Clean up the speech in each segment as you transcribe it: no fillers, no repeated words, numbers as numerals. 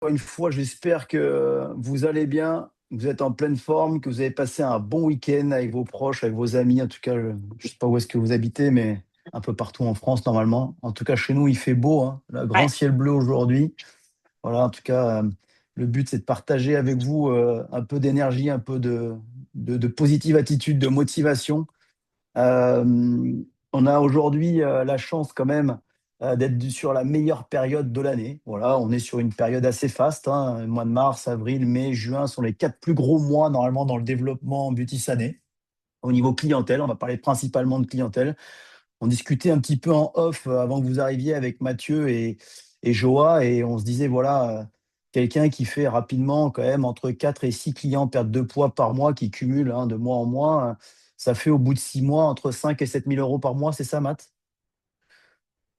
Une fois, j'espère que vous allez bien, vous êtes en pleine forme, que vous avez passé un bon week-end avec vos proches, avec vos amis. En tout cas, je ne sais pas où est-ce que vous habitez, mais un peu partout en France normalement. En tout cas, chez nous, il fait beau, hein, le grand Ouais. ciel bleu aujourd'hui. Voilà, en tout cas, le but, c'est de partager avec vous un peu d'énergie, un peu de positive attitude, de motivation. Euh, on a aujourd'hui la chance quand même d'être sur la meilleure période de l'année. Voilà, on est sur une période assez faste, hein. Le mois de mars, avril, mai, juin sont les quatre plus gros mois normalement dans le développement Beauty Sané. Au niveau clientèle, on va parler principalement de clientèle. On discutait un petit peu en off avant que vous arriviez avec Mathieu et Joa, et on se disait, voilà, quelqu'un qui fait rapidement quand même entre 4 et 6 clients perdent de poids par mois, qui cumule, hein, de mois en mois, ça fait au bout de 6 mois entre 5 et 7 000 euros par mois, c'est ça, Matt?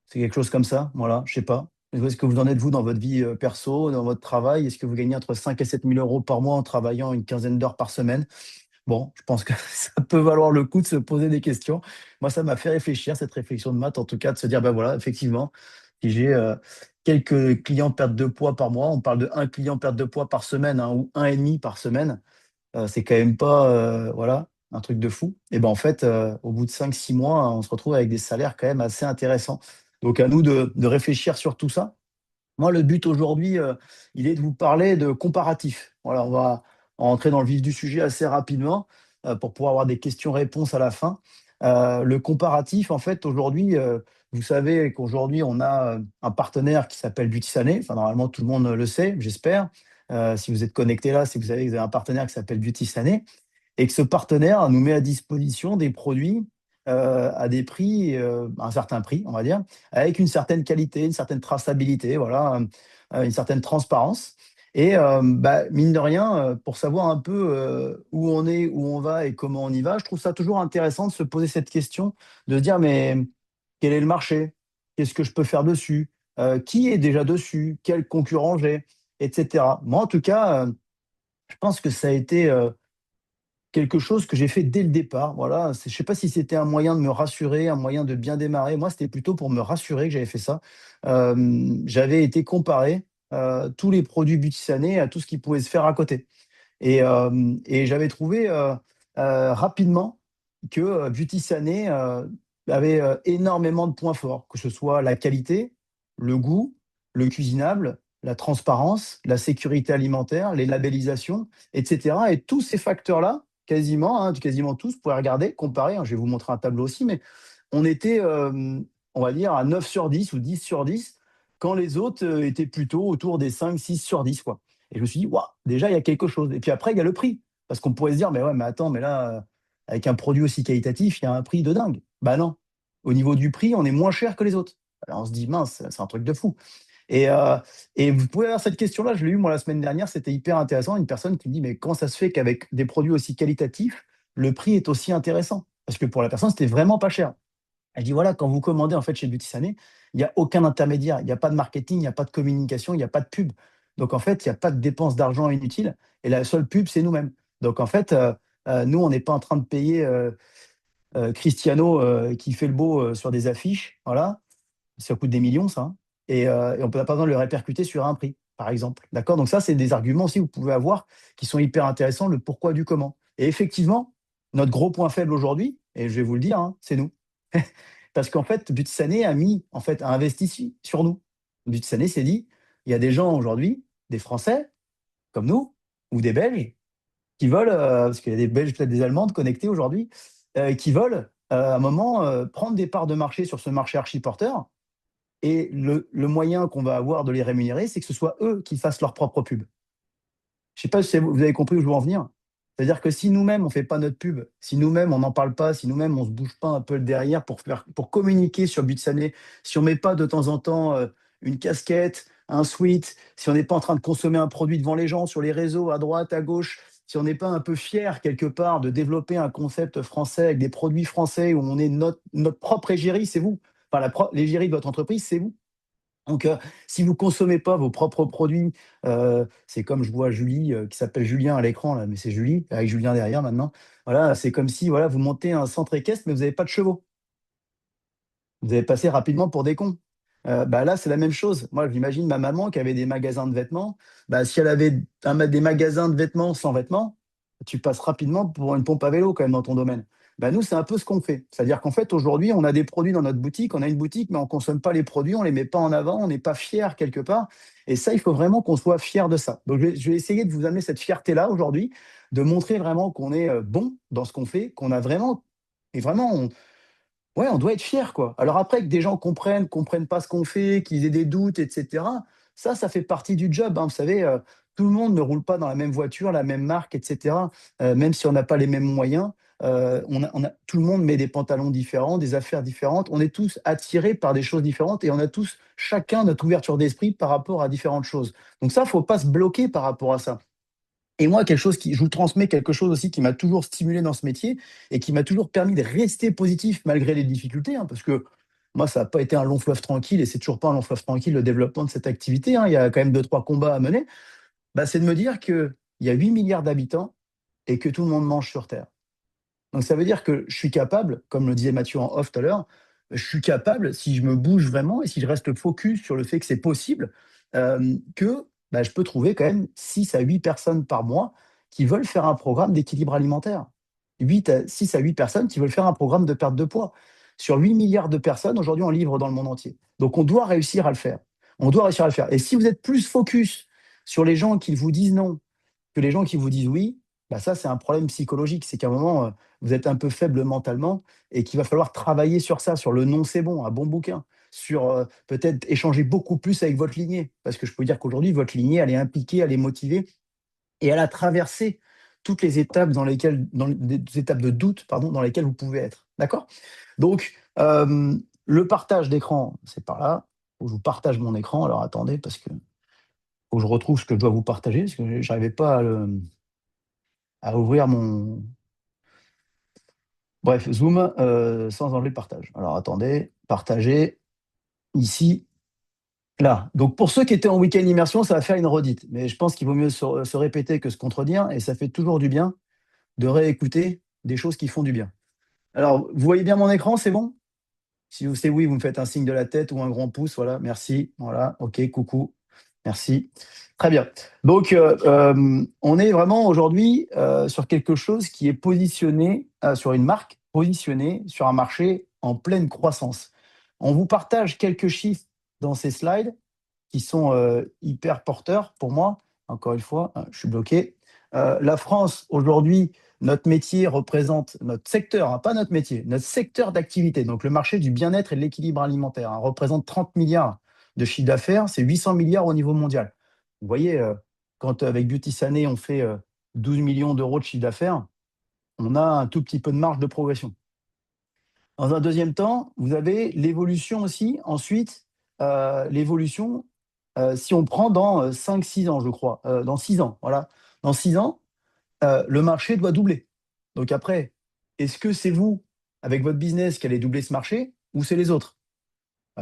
C'est quelque chose comme ça, voilà, je sais pas. Où est-ce que vous en êtes, vous, dans votre vie perso, dans votre travail? Est-ce que vous gagnez entre 5 et 7 000 euros par mois en travaillant une quinzaine d'heures par semaine? Bon, je pense que ça peut valoir le coup de se poser des questions. Moi, ça m'a fait réfléchir, cette réflexion de maths, en tout cas, de se dire, ben voilà, effectivement, si j'ai quelques clients perte de poids par mois, on parle de un client perte de poids par semaine, hein, ou un et demi par semaine, c'est quand même pas, voilà, un truc de fou. Et ben en fait, au bout de 5 6 mois, on se retrouve avec des salaires quand même assez intéressants. Donc à nous de réfléchir sur tout ça. Moi, le but aujourd'hui, il est de vous parler de comparatif. Voilà, on va entrer dans le vif du sujet assez rapidement pour pouvoir avoir des questions-réponses à la fin. Le comparatif, en fait, aujourd'hui, vous savez qu'aujourd'hui, on a un partenaire qui s'appelle Beauty Sané. Enfin, normalement, tout le monde le sait, j'espère. Si vous êtes connecté là, c'est que vous savez que vous avez un partenaire qui s'appelle Beauty Sané et que ce partenaire nous met à disposition des produits à des prix, un certain prix, on va dire, avec une certaine qualité, une certaine traçabilité, voilà, une certaine transparence. Et bah, mine de rien, pour savoir un peu où on est, où on va et comment on y va, je trouve ça toujours intéressant de se poser cette question, de se dire, mais quel est le marché? Qu'est-ce que je peux faire dessus? Qui est déjà dessus? Quel concurrent j'ai? Etc. Moi, en tout cas, je pense que ça a été quelque chose que j'ai fait dès le départ. Voilà, je ne sais pas si c'était un moyen de me rassurer, un moyen de bien démarrer. Moi, c'était plutôt pour me rassurer que j'avais fait ça. J'avais été comparer tous les produits Butissané à tout ce qui pouvait se faire à côté. Et j'avais trouvé rapidement que Butissané avait énormément de points forts, que ce soit la qualité, le goût, le cuisinable, la transparence, la sécurité alimentaire, les labellisations, etc. Et tous ces facteurs-là, quasiment, hein, quasiment tous, vous pouvez regarder, comparer, hein, je vais vous montrer un tableau aussi, mais on était, on va dire, à 9 sur 10 ou 10 sur 10, quand les autres étaient plutôt autour des 5, 6 sur 10, quoi. Et je me suis dit, waouh, déjà, il y a quelque chose. Et puis après, il y a le prix. Parce qu'on pourrait se dire, mais ouais, mais attends, mais là, avec un produit aussi qualitatif, il y a un prix de dingue. Bah non. Au niveau du prix, on est moins cher que les autres. Alors on se dit, mince, c'est un truc de fou. Et, euh, et vous pouvez avoir cette question-là, je l'ai eu moi la semaine dernière, c'était hyper intéressant. Une personne qui me dit, mais comment ça se fait qu'avec des produits aussi qualitatifs, le prix est aussi intéressant? Parce que pour la personne, c'était vraiment pas cher. Elle dit, voilà, quand vous commandez en fait chez Beauty Sané, il n'y a aucun intermédiaire, il n'y a pas de marketing, il n'y a pas de communication, il n'y a pas de pub. Donc en fait, il n'y a pas de dépense d'argent inutile. Et la seule pub, c'est nous-mêmes. Donc en fait, nous, on n'est pas en train de payer Cristiano qui fait le beau sur des affiches. Voilà, ça coûte des millions, ça, hein. Et on n'a pas besoin de le répercuter sur un prix, par exemple. D'accord? Donc ça, c'est des arguments aussi que vous pouvez avoir qui sont hyper intéressants, le pourquoi du comment. Et effectivement, notre gros point faible aujourd'hui, et je vais vous le dire, hein, c'est nous. Parce qu'en fait, Butsane a mis, en fait, a investi sur nous. Butsane s'est dit, il y a des gens aujourd'hui, des Français, comme nous, ou des Belges, qui veulent, parce qu'il y a des Belges, peut-être des Allemandes connectés aujourd'hui, qui veulent, à un moment, prendre des parts de marché sur ce marché archi-porteur. Et le moyen qu'on va avoir de les rémunérer, c'est que ce soit eux qui fassent leur propre pub. Je ne sais pas si vous avez compris où je veux en venir. C'est-à-dire que si nous-mêmes, on ne fait pas notre pub, si nous-mêmes, on n'en parle pas, si nous-mêmes, on ne se bouge pas un peu le derrière pour communiquer sur Butsané, si on ne met pas de temps en temps une casquette, un sweat, si on n'est pas en train de consommer un produit devant les gens, sur les réseaux, à droite, à gauche, si on n'est pas un peu fier quelque part de développer un concept français avec des produits français où on est notre propre égérie, c'est vous. Enfin, l'égérie de votre entreprise, c'est vous. Donc, si vous ne consommez pas vos propres produits, c'est comme je vois Julie, qui s'appelle Julien à l'écran, là, mais c'est Julie, avec Julien derrière maintenant. Voilà, c'est comme si voilà, vous montez un centre équestre, mais vous n'avez pas de chevaux. Vous allez passer rapidement pour des cons. Bah là, c'est la même chose. Moi, j'imagine ma maman qui avait des magasins de vêtements. Bah, si elle avait des magasins de vêtements sans vêtements, tu passes rapidement pour une pompe à vélo quand même dans ton domaine. Bah, nous, c'est un peu ce qu'on fait. C'est-à-dire qu'en fait, aujourd'hui, on a des produits dans notre boutique, on a une boutique, mais on ne consomme pas les produits, on ne les met pas en avant, on n'est pas fier quelque part. Et ça, il faut vraiment qu'on soit fier de ça. Donc, je vais essayer de vous amener cette fierté-là aujourd'hui, de montrer vraiment qu'on est bon dans ce qu'on fait, qu'on a vraiment, et vraiment, ouais, on doit être fier, quoi. Alors après, que des gens comprennent pas ce qu'on fait, qu'ils aient des doutes, et cetera, ça fait partie du job, hein. Vous savez, tout le monde ne roule pas dans la même voiture, la même marque, et cetera. Même si on n'a pas les mêmes moyens, tout le monde met des pantalons différents, des affaires différentes. On est tous attirés par des choses différentes et on a tous chacun notre ouverture d'esprit par rapport à différentes choses. Donc ça, faut pas se bloquer par rapport à ça. Et moi, je vous transmets quelque chose aussi qui m'a toujours stimulé dans ce métier et qui m'a toujours permis de rester positif malgré les difficultés, hein, parce que moi, ça n'a pas été un long fleuve tranquille et c'est toujours pas un long fleuve tranquille le développement de cette activité, hein. Il y a quand même deux, trois combats à mener. Bah, c'est de me dire qu'il y a 8 milliards d'habitants et que tout le monde mange sur Terre. Donc ça veut dire que je suis capable, comme le disait Mathieu en off tout à l'heure, je suis capable, si je me bouge vraiment et si je reste focus sur le fait que c'est possible, que bah, je peux trouver quand même 6 à 8 personnes par mois qui veulent faire un programme d'équilibre alimentaire. 6 à 8 personnes qui veulent faire un programme de perte de poids. Sur 8 milliards de personnes, aujourd'hui, on livre dans le monde entier. Donc on doit réussir à le faire. On doit réussir à le faire. Et si vous êtes plus focus sur les gens qui vous disent non que les gens qui vous disent oui, bah ça, c'est un problème psychologique. C'est qu'à un moment, vous êtes un peu faible mentalement et qu'il va falloir travailler sur ça, sur le non, c'est bon, un bon bouquin, sur peut-être échanger beaucoup plus avec votre lignée. Parce que je peux dire qu'aujourd'hui, votre lignée, elle est impliquée, elle est motivée et elle a traversé toutes les étapes des étapes de doute, pardon, dans lesquelles vous pouvez être. D'accord. Donc, le partage d'écran, c'est par là. Faut que je vous partage mon écran. Alors attendez, parce que faut que je retrouve ce que je dois vous partager, parce que je n'arrivais pas à ouvrir mon. Bref, Zoom sans enlever le partage. Alors attendez, partager ici, là. Donc pour ceux qui étaient en week-end immersion, ça va faire une redite. Mais je pense qu'il vaut mieux se répéter que se contredire et ça fait toujours du bien de réécouter des choses qui font du bien. Alors, vous voyez bien mon écran, c'est bon? Si c'est oui, vous me faites un signe de la tête ou un grand pouce. Voilà, merci. Voilà, ok, coucou. Merci. Très bien. Donc, on est vraiment aujourd'hui sur quelque chose qui est positionné sur une marque positionnée sur un marché en pleine croissance. On vous partage quelques chiffres dans ces slides qui sont hyper porteurs pour moi. Encore une fois, je suis bloqué. La France, aujourd'hui, notre métier représente, notre secteur, hein, pas notre métier, notre secteur d'activité, donc le marché du bien-être et de l'équilibre alimentaire, hein, représente 30 milliards de chiffre d'affaires, c'est 800 milliards au niveau mondial. Vous voyez, quand avec Beauty Sané, on fait 12 millions d'euros de chiffre d'affaires, on a un tout petit peu de marge de progression. Dans un deuxième temps, vous avez l'évolution aussi. Ensuite, l'évolution, si on prend dans 5-6 ans, je crois, dans 6 ans, voilà. Dans 6 ans, le marché doit doubler. Donc après, est-ce que c'est vous, avec votre business, qui allez doubler ce marché ou c'est les autres?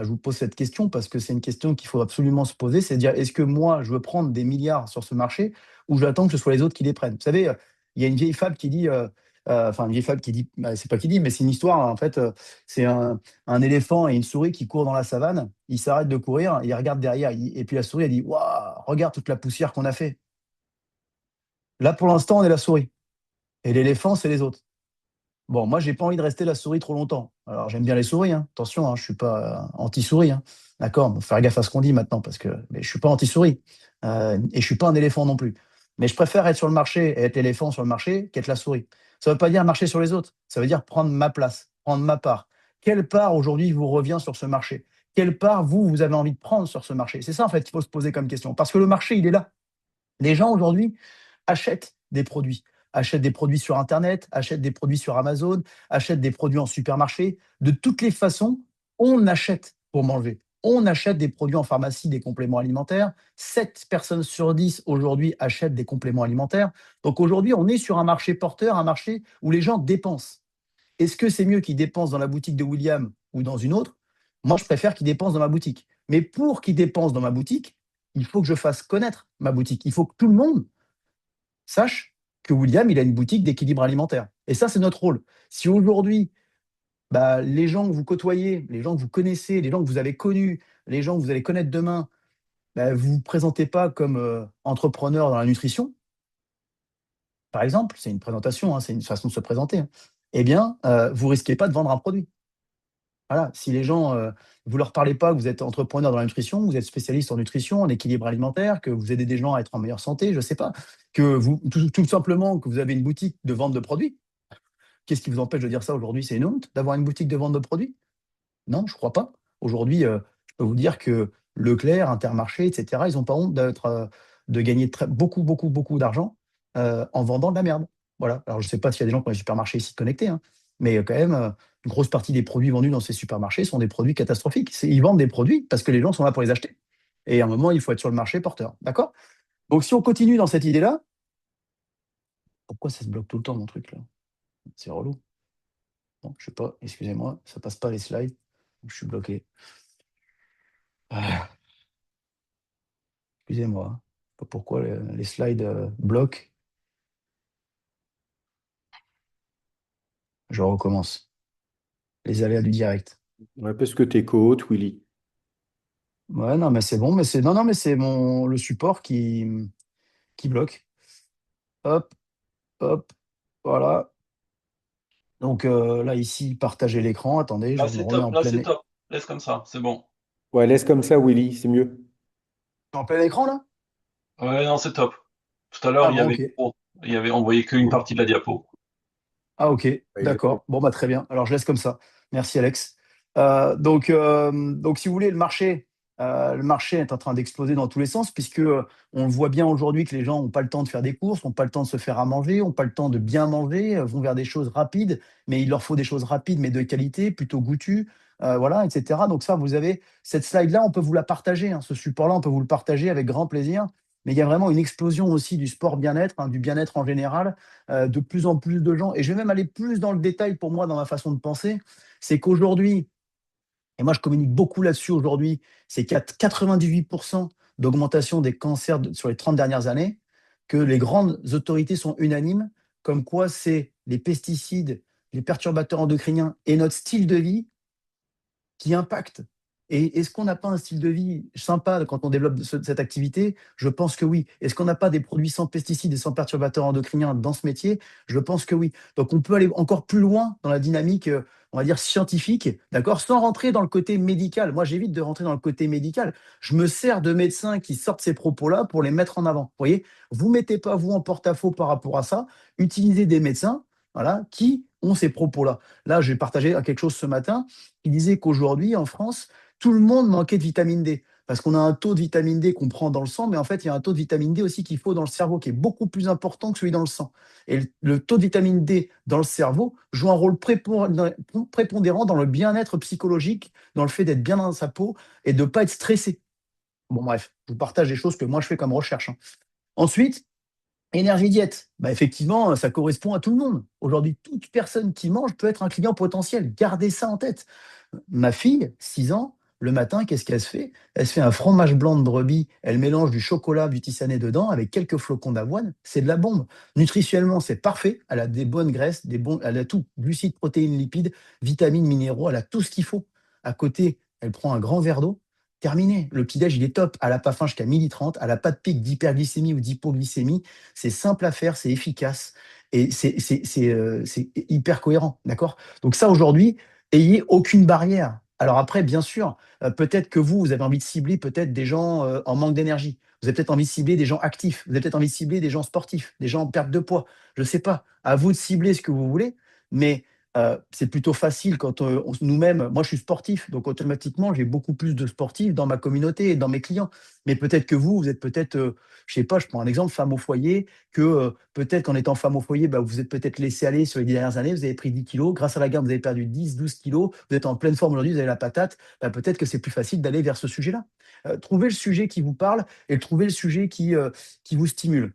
Je vous pose cette question parce que c'est une question qu'il faut absolument se poser, c'est de dire est-ce que moi, je veux prendre des milliards sur ce marché ou j'attends que ce soit les autres qui les prennent? Vous savez, il y a une vieille fable qui dit, enfin une vieille fable qui dit, bah, c'est pas qui dit, mais c'est une histoire, en fait, c'est un éléphant et une souris qui courent dans la savane, ils s'arrêtent de courir, ils regardent derrière, et puis la souris, elle dit, waouh, regarde toute la poussière qu'on a fait. Là, pour l'instant, on est la souris. Et l'éléphant, c'est les autres. Bon, moi, j'ai pas envie de rester la souris trop longtemps. Alors, j'aime bien les souris, hein. Attention, hein, je suis pas anti-souris, hein. D'accord, faut faire gaffe à ce qu'on dit maintenant parce que mais je suis pas anti-souris et je suis pas un éléphant non plus. Mais je préfère être sur le marché et être l'éléphant sur le marché qu'être la souris. Ça veut pas dire marcher sur les autres. Ça veut dire prendre ma place, prendre ma part. Quelle part aujourd'hui vous revient sur ce marché? Quelle part vous avez envie de prendre sur ce marché? C'est ça en fait qu'il faut se poser comme question. Parce que le marché, il est là. Les gens aujourd'hui achètent des produits sur Internet, achètent des produits sur Amazon, achètent des produits en supermarché. De toutes les façons, on achète pour manger. On achète des produits en pharmacie, des compléments alimentaires. 7 personnes sur 10 aujourd'hui achètent des compléments alimentaires. Donc aujourd'hui, on est sur un marché porteur, un marché où les gens dépensent. Est-ce que c'est mieux qu'ils dépensent dans la boutique de William ou dans une autre? Moi, je préfère qu'ils dépensent dans ma boutique. Mais pour qu'ils dépensent dans ma boutique, il faut que je fasse connaître ma boutique. Il faut que tout le monde sache que William, il a une boutique d'équilibre alimentaire. Et ça, c'est notre rôle. Si aujourd'hui, bah, les gens que vous côtoyez, les gens que vous connaissez, les gens que vous avez connus, les gens que vous allez connaître demain, bah, vous ne vous présentez pas comme entrepreneur dans la nutrition, par exemple, c'est une présentation, hein, c'est une façon de se présenter, hein, eh bien, vous risquez pas de vendre un produit. Voilà, si les gens, vous leur parlez pas que vous êtes entrepreneur dans la nutrition, vous êtes spécialiste en nutrition, en équilibre alimentaire, que vous aidez des gens à être en meilleure santé, je sais pas, que vous tout simplement que vous avez une boutique de vente de produits. Qu'est-ce qui vous empêche de dire ça aujourd'hui? C'est une honte d'avoir une boutique de vente de produits? Non, je crois pas. Aujourd'hui, je peux vous dire que Leclerc, Intermarché, et cetera, ils ont pas honte de gagner beaucoup, beaucoup, beaucoup d'argent, en vendant de la merde. Voilà. Alors je sais pas s'il y a des gens qui ont des supermarchés ici connectés, hein, mais quand même, une grosse partie des produits vendus dans ces supermarchés sont des produits catastrophiques. Ils vendent des produits parce que les gens sont là pour les acheter et à un moment, il faut être sur le marché porteur. D'accord? Donc si on continue dans cette idée-là, pourquoi ça se bloque tout le temps mon truc là? C'est relou. Bon, je sais pas, excusez-moi, ça passe pas les slides. Je suis bloqué. Ah. Excusez-moi, hein. Pas pourquoi les slides bloquent. Je recommence. Les aléas du direct. Ouais, parce que t'es co-hôte, Willy. Ouais, non, mais c'est bon, mais c'est non, non, mais c'est le support qui bloque. Hop, hop, voilà. Donc là, ici, partager l'écran. Attendez, je me remets en Là plein, c'est top. Laisse comme ça, c'est bon. Ouais, laisse comme ça, Willy, c'est mieux. en plein écran, là? Ouais, non, c'est top. Tout à l'heure, Ah bon, ok. on voyait qu'une partie de la diapo. Ah ok, Ouais, d'accord. Bon, bah très bien. Alors je laisse comme ça. Merci Alex. Donc si vous voulez, le marché est en train d'exploser dans tous les sens, puisque on voit bien aujourd'hui que les gens n'ont pas le temps de faire des courses, n'ont pas le temps de se faire à manger, n'ont pas le temps de bien manger, vont vers des choses rapides, mais il leur faut des choses rapides, mais de qualité, plutôt goûtues, voilà, etc. Donc ça, vous avez cette slide-là, on peut vous la partager, hein, ce support-là, on peut vous le partager avec grand plaisir. Mais il y a vraiment une explosion aussi du sport bien-être, hein, du bien-être en général, de plus en plus de gens, et je vais même aller plus dans le détail pour moi dans ma façon de penser, c'est qu'aujourd'hui, et moi je communique beaucoup là-dessus aujourd'hui, c'est 98% d'augmentation des cancers sur les 30 dernières années, que les grandes autorités sont unanimes, comme quoi c'est les pesticides, les perturbateurs endocriniens et notre style de vie qui impacte. Et est-ce qu'on n'a pas un style de vie sympa quand on développe cette activité? Je pense que oui. Est-ce qu'on n'a pas des produits sans pesticides et sans perturbateurs endocriniens dans ce métier? Je pense que oui. Donc on peut aller encore plus loin dans la dynamique, on va dire scientifique, d'accord, sans rentrer dans le côté médical. Moi, j'évite de rentrer dans le côté médical. Je me sers de médecins qui sortent ces propos-là pour les mettre en avant. Vous voyez, vous mettez pas vous en porte-à-faux par rapport à ça. Utilisez des médecins, voilà, qui ont ces propos-là. Là, j'ai partagé quelque chose ce matin qui disait qu'aujourd'hui, en France, tout le monde manquait de vitamine D. Parce qu'on a un taux de vitamine D qu'on prend dans le sang, mais en fait, il y a un taux de vitamine D aussi qu'il faut dans le cerveau, qui est beaucoup plus important que celui dans le sang. Et le taux de vitamine D dans le cerveau joue un rôle prépondérant dans le bien-être psychologique, dans le fait d'être bien dans sa peau et de ne pas être stressé. Bon, bref, je vous partage des choses que moi je fais comme recherche, hein. Ensuite, énergie diète, bah effectivement, ça correspond à tout le monde. Aujourd'hui, toute personne qui mange peut être un client potentiel. Gardez ça en tête. Ma fille, 6 ans, le matin, qu'est-ce qu'elle se fait? Elle se fait un fromage blanc de brebis, elle mélange du chocolat, du tisané dedans avec quelques flocons d'avoine. C'est de la bombe. Nutritionnellement, c'est parfait. Elle a des bonnes graisses, elle a tout, glucides, protéines, lipides, vitamines, minéraux, elle a tout ce qu'il faut. À côté, elle prend un grand verre d'eau. Terminé. Le petit-déj, il est top. Elle n'a pas faim jusqu'à 12h30. Elle n'a pas de pic d'hyperglycémie ou d'hypoglycémie. C'est simple à faire, c'est efficace et c'est hyper cohérent. D'accord? Donc, ça, aujourd'hui, ayez aucune barrière. Alors après, bien sûr, peut-être que vous avez envie de cibler peut-être des gens en manque d'énergie. Vous avez peut-être envie de cibler des gens actifs. Vous avez peut-être envie de cibler des gens sportifs, des gens en perte de poids. Je ne sais pas. À vous de cibler ce que vous voulez, mais c'est plutôt facile quand nous-mêmes, moi je suis sportif, donc automatiquement j'ai beaucoup plus de sportifs dans ma communauté et dans mes clients. Mais peut-être que vous êtes peut-être, je sais pas, je prends un exemple, femme au foyer, que peut-être qu'en étant femme au foyer, bah, vous êtes peut-être laissé aller sur les 10 dernières années, vous avez pris 10 kilos, grâce à la gamme, vous avez perdu 10, 12 kilos, vous êtes en pleine forme aujourd'hui, vous avez la patate, bah, peut-être que c'est plus facile d'aller vers ce sujet-là. Trouvez le sujet qui vous parle et trouvez le sujet qui vous stimule.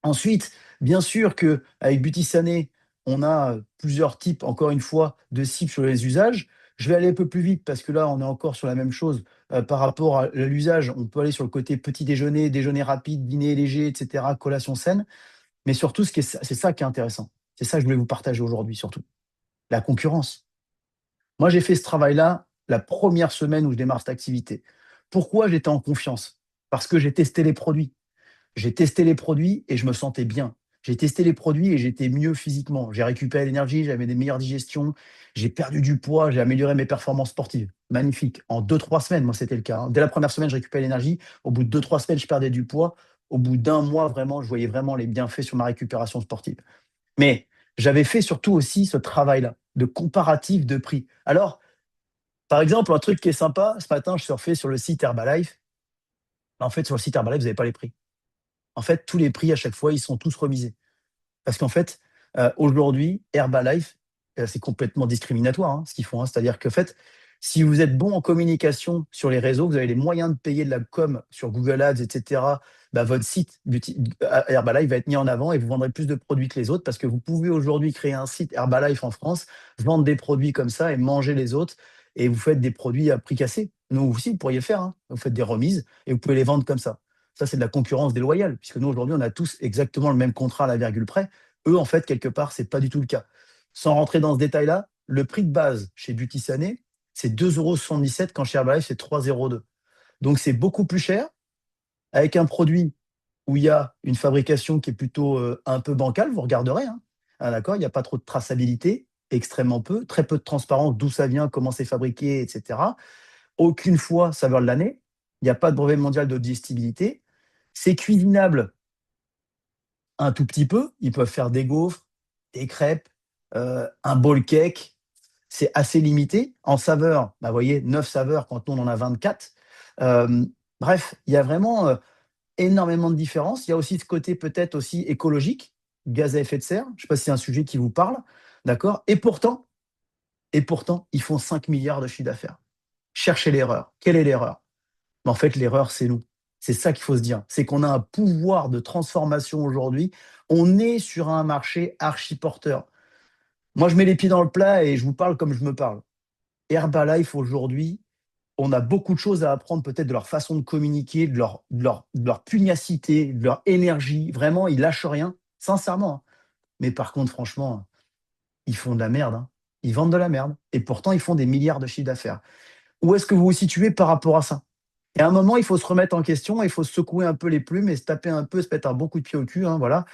Ensuite, bien sûr qu'avec Butisané, on a plusieurs types, encore une fois, de cibles sur les usages. Je vais aller un peu plus vite parce que là, on est encore sur la même chose par rapport à l'usage. On peut aller sur le côté petit déjeuner, déjeuner rapide, dîner léger, etc., collation saine. Mais surtout, c'est ça qui est intéressant. C'est ça que je voulais vous partager aujourd'hui, surtout. La concurrence. Moi, j'ai fait ce travail-là la première semaine où je démarre cette activité. Pourquoi j'étais en confiance? Parce que j'ai testé les produits. J'ai testé les produits et je me sentais bien. J'ai testé les produits et j'étais mieux physiquement. J'ai récupéré l'énergie, j'avais des meilleures digestions, j'ai perdu du poids, j'ai amélioré mes performances sportives. Magnifique. En 2, 3 semaines, moi, c'était le cas, hein. Dès la première semaine, je récupérais l'énergie. Au bout de 2, 3 semaines, je perdais du poids. Au bout d'un mois, vraiment, je voyais vraiment les bienfaits sur ma récupération sportive. Mais j'avais fait surtout aussi ce travail-là de comparatif de prix. Alors, par exemple, un truc qui est sympa, ce matin, je surfais sur le site Herbalife. En fait, sur le site Herbalife, vous n'avez pas les prix. En fait, tous les prix, à chaque fois, ils sont tous remisés. Parce qu'en fait, aujourd'hui, Herbalife, c'est complètement discriminatoire, hein, ce qu'ils font, hein. C'est-à-dire que, en fait, si vous êtes bon en communication sur les réseaux, vous avez les moyens de payer de la com sur Google Ads, etc., bah, votre site Herbalife va être mis en avant et vous vendrez plus de produits que les autres parce que vous pouvez aujourd'hui créer un site Herbalife en France, vendre des produits comme ça et manger les autres et vous faites des produits à prix cassé. Nous aussi, vous pourriez le faire, hein. Vous faites des remises et vous pouvez les vendre comme ça. Ça, c'est de la concurrence déloyale, puisque nous, aujourd'hui, on a tous exactement le même contrat à la virgule près. Eux, en fait, quelque part, ce n'est pas du tout le cas. Sans rentrer dans ce détail-là, le prix de base chez Beauty Sané, c'est 2,77 € quand chez Herbalife, c'est 3,02 €. Donc, c'est beaucoup plus cher avec un produit où il y a une fabrication qui est plutôt un peu bancale, vous regarderez, hein. Ah, d'accord, il n'y a pas trop de traçabilité, extrêmement peu, très peu de transparence, d'où ça vient, comment c'est fabriqué, etc. Aucune fois saveur de l'année, il n'y a pas de brevet mondial de digestibilité. C'est cuisinable un tout petit peu. Ils peuvent faire des gaufres, des crêpes, un bowl cake. C'est assez limité. En saveurs, bah, vous voyez, 9 saveurs quand nous, on en a 24. Euh, Bref, il y a vraiment énormément de différences. Il y a aussi ce côté peut-être aussi écologique, gaz à effet de serre. Je ne sais pas si c'est un sujet qui vous parle. D'accord. Et pourtant, ils font 5 milliards de chiffre d'affaires. Cherchez l'erreur. Quelle est l'erreur? Mais en fait, l'erreur, c'est nous. C'est ça qu'il faut se dire. C'est qu'on a un pouvoir de transformation aujourd'hui. On est sur un marché archi-porteur. Moi, je mets les pieds dans le plat et je vous parle comme je me parle. Herbalife, aujourd'hui, on a beaucoup de choses à apprendre peut-être de leur façon de communiquer, de leur pugnacité, de leur énergie. Vraiment, ils lâchent rien, sincèrement, hein. Mais par contre, franchement, ils font de la merde, hein. Ils vendent de la merde. Et pourtant, ils font des milliards de chiffres d'affaires. Où est-ce que vous vous situez par rapport à ça? Et à un moment, il faut se remettre en question, il faut se secouer un peu les plumes et se taper un peu, se mettre un bon coup de pied au cul, hein, voilà.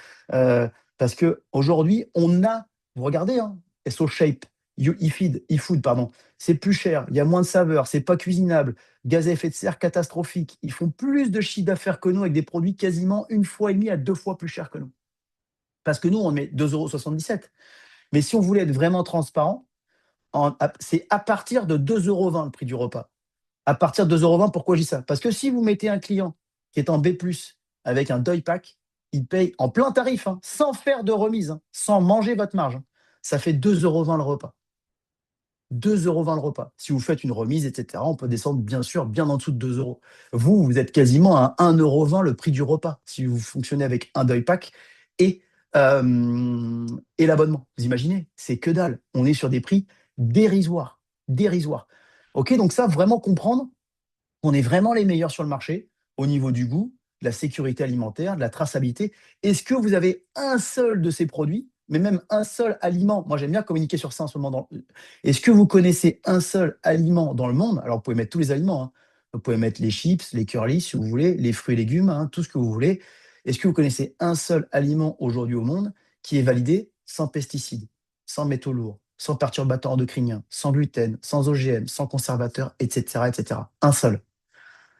Parce qu'aujourd'hui, on a, vous regardez, hein, SO Shape, eFood, pardon, c'est plus cher, il y a moins de saveurs, c'est pas cuisinable, gaz à effet de serre catastrophique. Ils font plus de chiffre d'affaires que nous avec des produits quasiment 1,5 fois à 2 fois plus chers que nous. Parce que nous, on met 2,77 €. Mais si on voulait être vraiment transparent, c'est à partir de 2,20 € le prix du repas. À partir de 2,20 €, pourquoi je dis ça? Parce que si vous mettez un client qui est en B+, avec un deuil pack, il paye en plein tarif, hein, sans faire de remise, hein, sans manger votre marge, hein. Ça fait 2,20 € le repas. 2,20 € le repas. Si vous faites une remise, etc., on peut descendre bien sûr bien en dessous de 2 euros. Vous êtes quasiment à 1,20 € le prix du repas si vous fonctionnez avec un deuil pack et, et l'abonnement. Vous imaginez? C'est que dalle. On est sur des prix dérisoires. Dérisoires. Ok, donc ça, vraiment comprendre on est vraiment les meilleurs sur le marché au niveau du goût, de la sécurité alimentaire, de la traçabilité. Est-ce que vous avez un seul de ces produits, mais même un seul aliment? Moi, j'aime bien communiquer sur ça en ce moment. Est-ce que vous connaissez un seul aliment dans le monde? Alors, vous pouvez mettre tous les aliments, hein. Vous pouvez mettre les chips, les curly, si vous voulez, les fruits et légumes, hein, tout ce que vous voulez. Est-ce que vous connaissez un seul aliment aujourd'hui au monde qui est validé sans pesticides, sans métaux lourds, sans perturbateurs endocriniens, sans gluten, sans OGM, sans conservateurs, etc., etc. Un seul.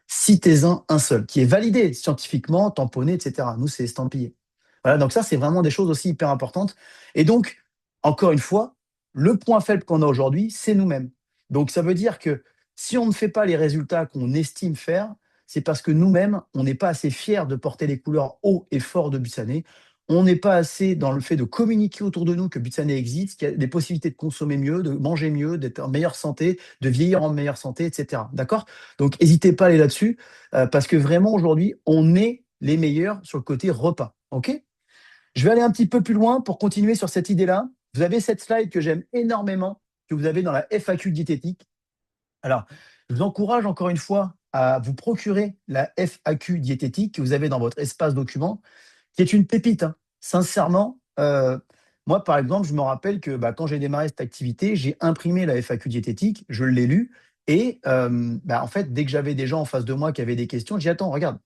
Citez-en un seul, qui est validé scientifiquement, tamponné, etc. Nous, c'est estampillé. Voilà, donc ça, c'est vraiment des choses aussi hyper importantes. Et donc, encore une fois, le point faible qu'on a aujourd'hui, c'est nous-mêmes. Donc, ça veut dire que si on ne fait pas les résultats qu'on estime faire, c'est parce que nous-mêmes, on n'est pas assez fiers de porter les couleurs haut et fort de Busané. On n'est pas assez dans le fait de communiquer autour de nous que Busané existe, qu'il y a des possibilités de consommer mieux, de manger mieux, d'être en meilleure santé, de vieillir en meilleure santé, etc. D'accord? Donc, n'hésitez pas à aller là-dessus, parce que vraiment, aujourd'hui, on est les meilleurs sur le côté repas. OK? Je vais aller un petit peu plus loin pour continuer sur cette idée-là. Vous avez cette slide que j'aime énormément, que vous avez dans la FAQ diététique. Alors, je vous encourage encore une fois à vous procurer la FAQ diététique que vous avez dans votre espace document, qui est une pépite, hein. Sincèrement, Moi, par exemple, je me rappelle que quand j'ai démarré cette activité, j'ai imprimé la FAQ diététique, je l'ai lue et en fait, dès que j'avais des gens en face de moi qui avaient des questions, j'ai dit: «Attends, regarde,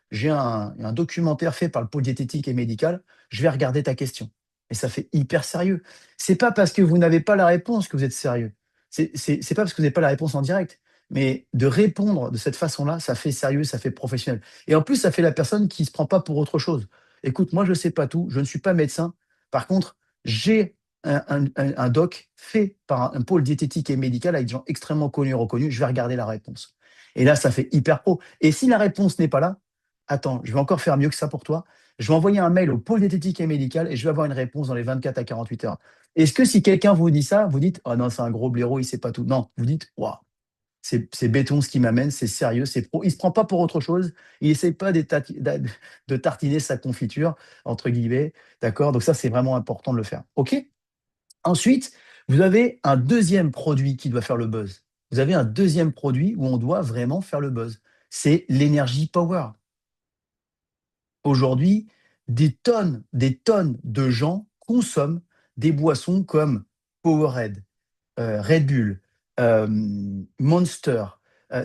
j'ai un documentaire fait par le pôle diététique et médical, je vais regarder ta question» et ça fait hyper sérieux. C'est pas parce que vous n'avez pas la réponse que vous êtes sérieux. C'est pas parce que vous n'avez pas la réponse en direct, mais de répondre de cette façon-là, ça fait sérieux, ça fait professionnel et en plus, ça fait la personne qui se prend pas pour autre chose. Écoute, moi, je sais pas tout, je ne suis pas médecin. Par contre, j'ai un doc fait par un pôle diététique et médical avec des gens extrêmement connus et reconnus, je vais regarder la réponse. Et là, ça fait hyper pro. Et si la réponse n'est pas là, attends, je vais encore faire mieux que ça pour toi. Je vais envoyer un mail au pôle diététique et médical et je vais avoir une réponse dans les 24 à 48 heures. Est-ce que si quelqu'un vous dit ça, vous dites: «Oh non, c'est un gros blaireau, il sait pas tout». Non, vous dites: «Waouh, c'est béton ce qui m'amène, c'est sérieux, c'est pro». Il se prend pas pour autre chose. Il essaie pas de tartiner sa confiture, entre guillemets. D'accord? Donc ça, c'est vraiment important de le faire. OK? Ensuite, vous avez un deuxième produit qui doit faire le buzz. Vous avez un deuxième produit où on doit vraiment faire le buzz. C'est l'énergie power. Aujourd'hui, des tonnes de gens consomment des boissons comme Powerade, Red Bull, Monster.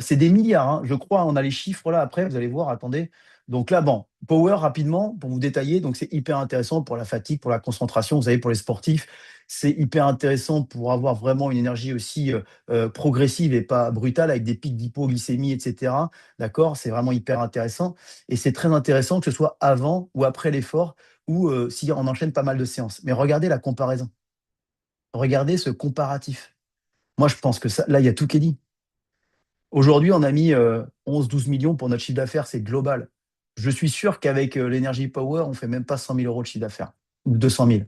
C'est des milliards, hein. Je crois, on a les chiffres là après, vous allez voir, attendez. Donc là, bon, Power rapidement, pour vous détailler, donc c'est hyper intéressant pour la fatigue, pour la concentration, vous savez, pour les sportifs. C'est hyper intéressant pour avoir vraiment une énergie aussi progressive et pas brutale avec des pics d'hypoglycémie, etc. D'accord? C'est vraiment hyper intéressant. Et c'est très intéressant que ce soit avant ou après l'effort ou si on enchaîne pas mal de séances. Mais regardez la comparaison. Regardez ce comparatif. Moi, je pense que ça, là, il y a tout qui est dit. Aujourd'hui, on a mis 11-12 millions pour notre chiffre d'affaires, c'est global. Je suis sûr qu'avec l'Energy Power, on ne fait même pas 100 000 euros de chiffre d'affaires, ou 200 000.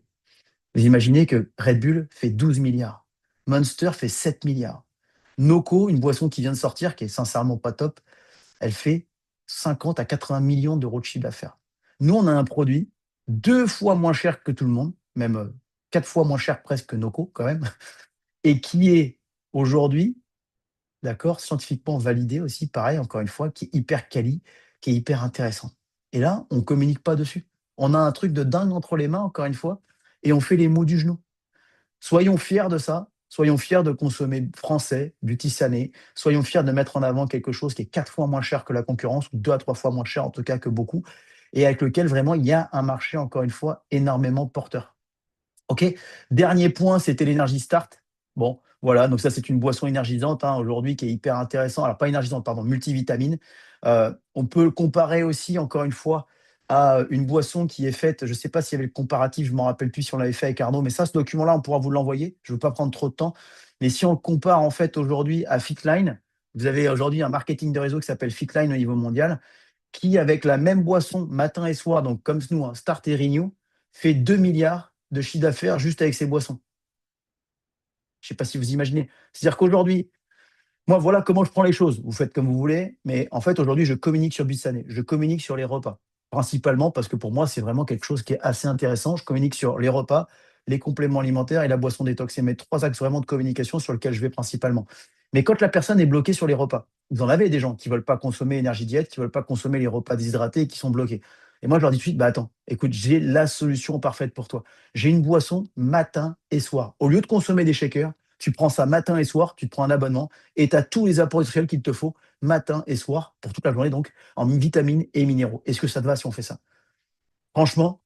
Vous imaginez que Red Bull fait 12 milliards, Monster fait 7 milliards. Noco, une boisson qui vient de sortir, qui est sincèrement pas top, elle fait 50 à 80 millions d'euros de chiffre d'affaires. Nous, on a un produit 2 fois moins cher que tout le monde, même 4 fois moins cher presque que Noco quand même, et qui est aujourd'hui, d'accord, scientifiquement validé aussi, pareil, encore une fois, qui est hyper quali, qui est hyper intéressant. Et là, on ne communique pas dessus. On a un truc de dingue entre les mains, encore une fois, et on fait les mots du genou. Soyons fiers de ça, soyons fiers de consommer français, du tissané, soyons fiers de mettre en avant quelque chose qui est 4 fois moins cher que la concurrence, ou 2 à 3 fois moins cher en tout cas que beaucoup, et avec lequel vraiment il y a un marché, encore une fois, énormément porteur. OK. Dernier point, c'était l'énergie Start. Bon, voilà, donc ça, c'est une boisson énergisante hein, aujourd'hui qui est hyper intéressant. Alors, pas énergisante, pardon, multivitamine. On peut le comparer aussi, encore une fois, à une boisson qui est faite. Je ne sais pas s'il y avait le comparatif, je ne m'en rappelle plus si on l'avait fait avec Arnaud, mais ça, ce document-là, on pourra vous l'envoyer. Je ne veux pas prendre trop de temps. Mais si on le compare en fait aujourd'hui à Fitline, vous avez aujourd'hui un marketing de réseau qui s'appelle Fitline au niveau mondial, qui, avec la même boisson matin et soir, donc comme nous, hein, Start et Renew, fait 2 milliards de chiffre d'affaires juste avec ces boissons. Je ne sais pas si vous imaginez. C'est-à-dire qu'aujourd'hui, moi, voilà comment je prends les choses. Vous faites comme vous voulez, mais en fait, aujourd'hui, je communique sur Bitsané. Je communique sur les repas. Principalement parce que pour moi, c'est vraiment quelque chose qui est assez intéressant. Je communique sur les repas, les compléments alimentaires et la boisson détox. C'est mes 3 axes vraiment de communication sur lesquels je vais principalement. Mais quand la personne est bloquée sur les repas, vous en avez des gens qui ne veulent pas consommer énergie diète, qui ne veulent pas consommer les repas déshydratés et qui sont bloqués. Et moi, je leur dis tout de suite, bah attends, écoute, j'ai la solution parfaite pour toi. J'ai une boisson matin et soir. Au lieu de consommer des shakers, tu prends ça matin et soir, tu te prends un abonnement et tu as tous les apports essentiels qu'il te faut matin et soir pour toute la journée, donc en vitamines et minéraux. Est-ce que ça te va si on fait ça? Franchement,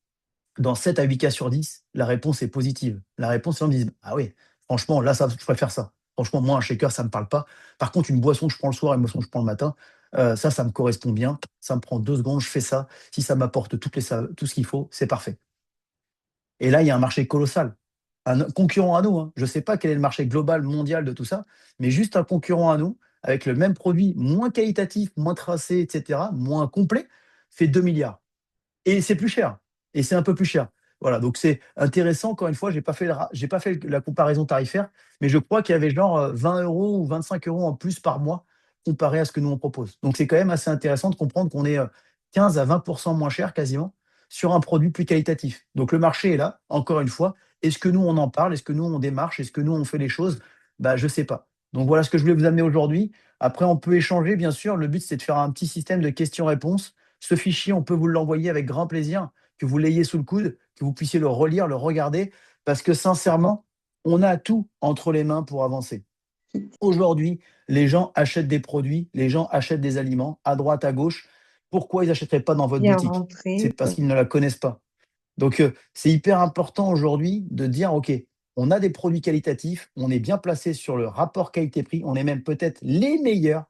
dans 7 à 8 cas sur 10, la réponse est positive. La réponse, c'est qu'ils me disent: ah oui, franchement, là, ça, je préfère ça. Franchement, moi, un shaker, ça ne me parle pas. Par contre, une boisson que je prends le soir et une boisson que je prends le matin, ça me correspond bien. Ça me prend 2 secondes, je fais ça. Si ça m'apporte tout ce qu'il faut, c'est parfait. Et là, il y a un marché colossal. Un concurrent à nous, hein. Je ne sais pas quel est le marché global, mondial de tout ça, mais juste un concurrent à nous, avec le même produit, moins qualitatif, moins tracé, etc., moins complet, fait 2 milliards. Et c'est plus cher. Et c'est un peu plus cher. Voilà, donc c'est intéressant. Encore une fois, j'ai pas fait la comparaison tarifaire, mais je crois qu'il y avait genre 20 euros ou 25 euros en plus par mois comparé à ce que nous on propose. Donc c'est quand même assez intéressant de comprendre qu'on est 15 à 20% moins cher quasiment sur un produit plus qualitatif. Donc le marché est là, encore une fois. Est-ce que nous on en parle? Est-ce que nous on démarche? Est-ce que nous on fait les choses? Bah, je ne sais pas. Donc voilà ce que je voulais vous amener aujourd'hui. Après, on peut échanger, bien sûr. Le but, c'est de faire un petit système de questions-réponses. Ce fichier, on peut vous l'envoyer avec grand plaisir, que vous l'ayez sous le coude, que vous puissiez le relire, le regarder. Parce que sincèrement, on a tout entre les mains pour avancer. Aujourd'hui, les gens achètent des produits, les gens achètent des aliments à droite, à gauche. Pourquoi ils n'achèteraient pas dans votre Bien boutique? C'est rentré. parce qu'ils ne la connaissent pas. Donc, c'est hyper important aujourd'hui de dire, OK, on a des produits qualitatifs, on est bien placé sur le rapport qualité-prix, on est même peut-être les meilleurs,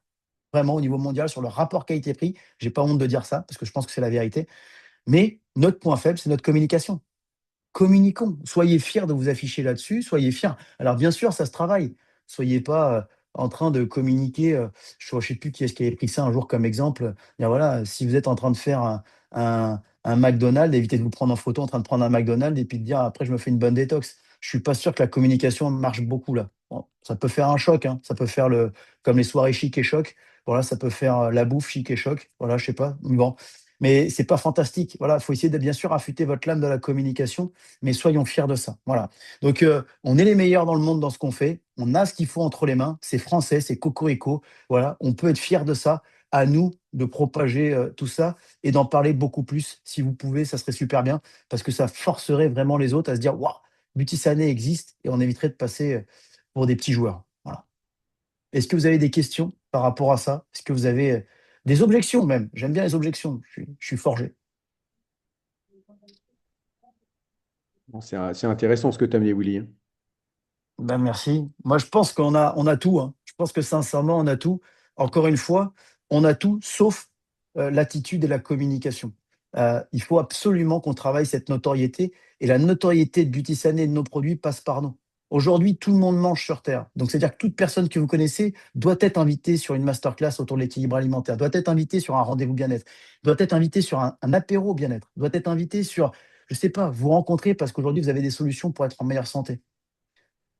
vraiment au niveau mondial, sur le rapport qualité-prix. J'ai pas honte de dire ça, parce que je pense que c'est la vérité. Mais notre point faible, c'est notre communication. Communiquons. Soyez fiers de vous afficher là-dessus, soyez fiers. Alors bien sûr, ça se travaille. Soyez pas en train de communiquer. Je ne sais plus qui est-ce qui avait pris ça un jour comme exemple. Dire, voilà, si vous êtes en train de faire un McDonald's, évitez de vous prendre en photo en train de prendre un McDonald's et puis de dire après je me fais une bonne détox. Je suis pas sûr que la communication marche beaucoup là. Bon, ça peut faire un choc, hein. Ça peut faire comme les soirées chic et choc. Voilà, ça peut faire la bouffe chic et choc. Voilà, je sais pas. Bon, mais c'est pas fantastique. Voilà, il faut essayer de bien sûr affûter votre lame de la communication, mais soyons fiers de ça. Voilà. Donc, on est les meilleurs dans le monde dans ce qu'on fait. On a ce qu'il faut entre les mains. C'est français, c'est cocorico. Voilà, on peut être fiers de ça. À nous de propager tout ça et d'en parler beaucoup plus. Si vous pouvez, ça serait super bien parce que ça forcerait vraiment les autres à se dire waouh, Multisané existe et on éviterait de passer pour des petits joueurs. Voilà. Est-ce que vous avez des questions par rapport à ça? Est-ce que vous avez des objections même? J'aime bien les objections. Je suis forgé. Bon, c'est intéressant ce que tu as amené, Willy, hein. Ben merci. Moi, je pense qu'on a tout, hein. Je pense que sincèrement, on a tout. Encore une fois, on a tout sauf l'attitude et la communication. Il faut absolument qu'on travaille cette notoriété. Et la notoriété de Beauty Sané et de nos produits passe par nous. Aujourd'hui, tout le monde mange sur Terre. Donc, c'est-à-dire que toute personne que vous connaissez doit être invitée sur une masterclass autour de l'équilibre alimentaire, doit être invitée sur un rendez-vous bien-être, doit être invitée sur un apéro bien-être, doit être invitée sur, je ne sais pas, vous rencontrer parce qu'aujourd'hui, vous avez des solutions pour être en meilleure santé.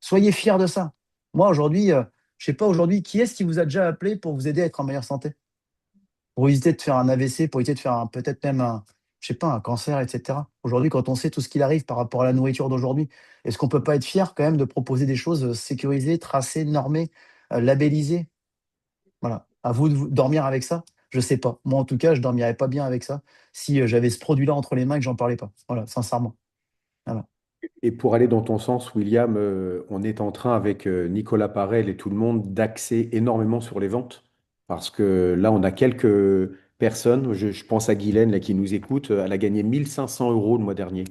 Soyez fiers de ça. Moi, aujourd'hui, je ne sais pas aujourd'hui, qui est-ce qui vous a déjà appelé pour vous aider à être en meilleure santé? Pour éviter de faire un AVC, pour éviter de faire peut-être même je sais pas, un cancer, etc. Aujourd'hui, quand on sait tout ce qu'il arrive par rapport à la nourriture d'aujourd'hui, est-ce qu'on ne peut pas être fier quand même de proposer des choses sécurisées, tracées, normées, labellisées? Voilà. À vous de dormir avec ça? Je ne sais pas. Moi, en tout cas, je ne dormirais pas bien avec ça si j'avais ce produit-là entre les mains et que j'en parlais pas. Voilà, sincèrement. Voilà. Et pour aller dans ton sens, William, on est en train avec Nicolas Parel et tout le monde d'axer énormément sur les ventes. Parce que là, on a quelques personnes, je pense à Guylaine là, qui nous écoute, elle a gagné 1 500 € le mois dernier.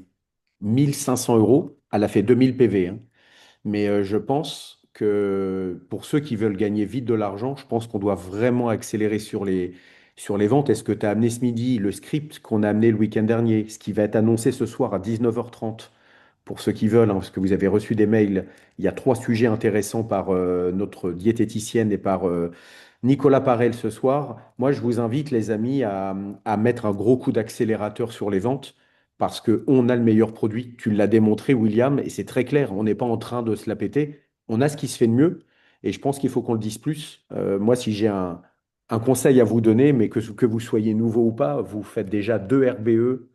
1 500 €, elle a fait 2000 PV, hein. Mais je pense que pour ceux qui veulent gagner vite de l'argent, je pense qu'on doit vraiment accélérer sur les ventes. Est-ce que tu as amené ce midi le script qu'on a amené le week-end dernier, ce qui va être annoncé ce soir à 19h30 pour ceux qui veulent, hein, parce que vous avez reçu des mails. Il y a 3 sujets intéressants par notre diététicienne et par Nicolas Parel ce soir. Moi, je vous invite, les amis, à mettre un gros coup d'accélérateur sur les ventes parce qu'on a le meilleur produit. Tu l'as démontré, William, et c'est très clair. On n'est pas en train de se la péter. On a ce qui se fait de mieux et je pense qu'il faut qu'on le dise plus. Moi, si j'ai un conseil à vous donner, mais que vous soyez nouveau ou pas, vous faites déjà 2 RBE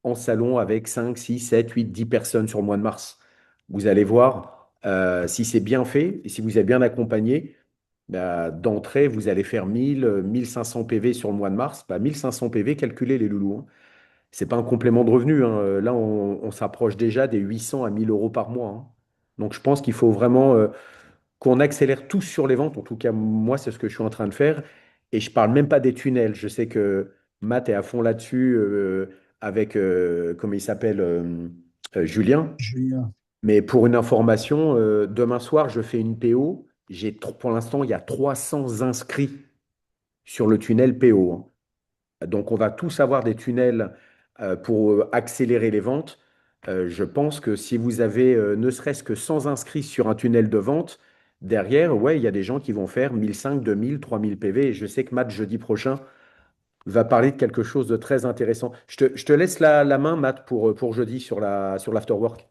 en salon avec 5, 6, 7, 8, 10 personnes sur le mois de mars. Vous allez voir si c'est bien fait et si vous êtes bien accompagné. Bah, d'entrée, vous allez faire 1000, 1500 PV sur le mois de mars. Bah, 1500 PV, calculez les loulous, hein. C'est pas un complément de revenu, hein. Là, on s'approche déjà des 800 à 1000 € par mois, hein. Donc, je pense qu'il faut vraiment qu'on accélère tous sur les ventes. En tout cas, moi, c'est ce que je suis en train de faire. Et je parle même pas des tunnels. Je sais que Matt est à fond là-dessus avec, comment il s'appelle, Julien. Julien. Mais pour une information, demain soir, je fais une PO. Pour l'instant, il y a 300 inscrits sur le tunnel PO, hein. Donc, on va tous avoir des tunnels pour accélérer les ventes. Je pense que si vous avez ne serait-ce que 100 inscrits sur un tunnel de vente, derrière, ouais, il y a des gens qui vont faire 1500, 2000, 3000 PV. Et je sais que Matt, jeudi prochain, va parler de quelque chose de très intéressant. Je te laisse la main, Matt, pour jeudi sur l'afterwork.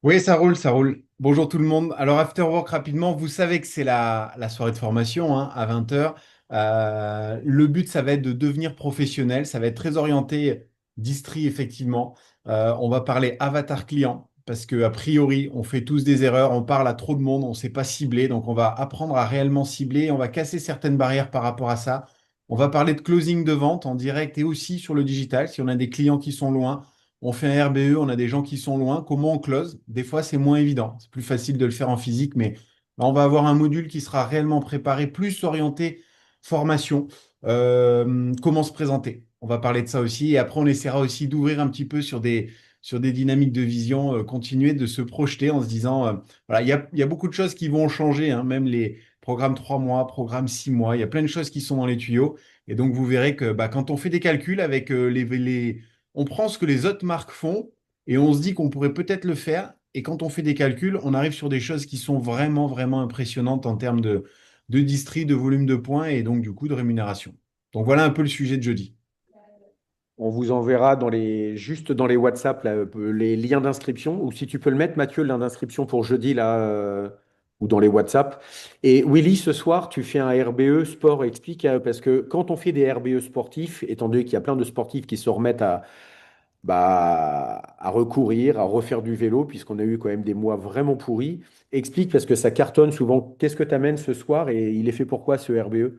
Oui, ça roule, ça roule. Bonjour tout le monde. Alors, After Work, rapidement, vous savez que c'est la soirée de formation hein, à 20 heures. Le but, ça va être de devenir professionnel. Ça va être très orienté distri, effectivement. On va parler avatar client parce que a priori, on fait tous des erreurs. On parle à trop de monde, on ne sait pas cibler. Donc, on va apprendre à réellement cibler. On va casser certaines barrières par rapport à ça. On va parler de closing de vente en direct et aussi sur le digital. Si on a des clients qui sont loin, on fait un RBE, on a des gens qui sont loin, comment on close? Des fois, c'est moins évident. C'est plus facile de le faire en physique, mais là, on va avoir un module qui sera réellement préparé, plus orienté formation, comment se présenter. On va parler de ça aussi. Et après, on essaiera aussi d'ouvrir un petit peu sur des dynamiques de vision, continuer de se projeter en se disant, voilà, il y a beaucoup de choses qui vont changer, hein, même les programmes 3 mois, programmes 6 mois, il y a plein de choses qui sont dans les tuyaux. Et donc, vous verrez que bah, quand on fait des calculs avec on prend ce que les autres marques font et on se dit qu'on pourrait peut-être le faire. Et quand on fait des calculs, on arrive sur des choses qui sont vraiment, vraiment impressionnantes en termes de distri, de volume de points et donc du coup de rémunération. Donc voilà un peu le sujet de jeudi. On vous enverra juste dans les WhatsApp là, les liens d'inscription, ou si tu peux le mettre, Mathieu, le lien d'inscription pour jeudi, là, ou dans les WhatsApp. Et Willy, ce soir, tu fais un RBE sport, explique, parce que quand on fait des RBE sportifs, étant donné qu'il y a plein de sportifs qui se remettent à recourir, à refaire du vélo, puisqu'on a eu quand même des mois vraiment pourris, explique, parce que ça cartonne souvent, qu'est-ce que tu amènes ce soir et il est fait pourquoi ce RBE?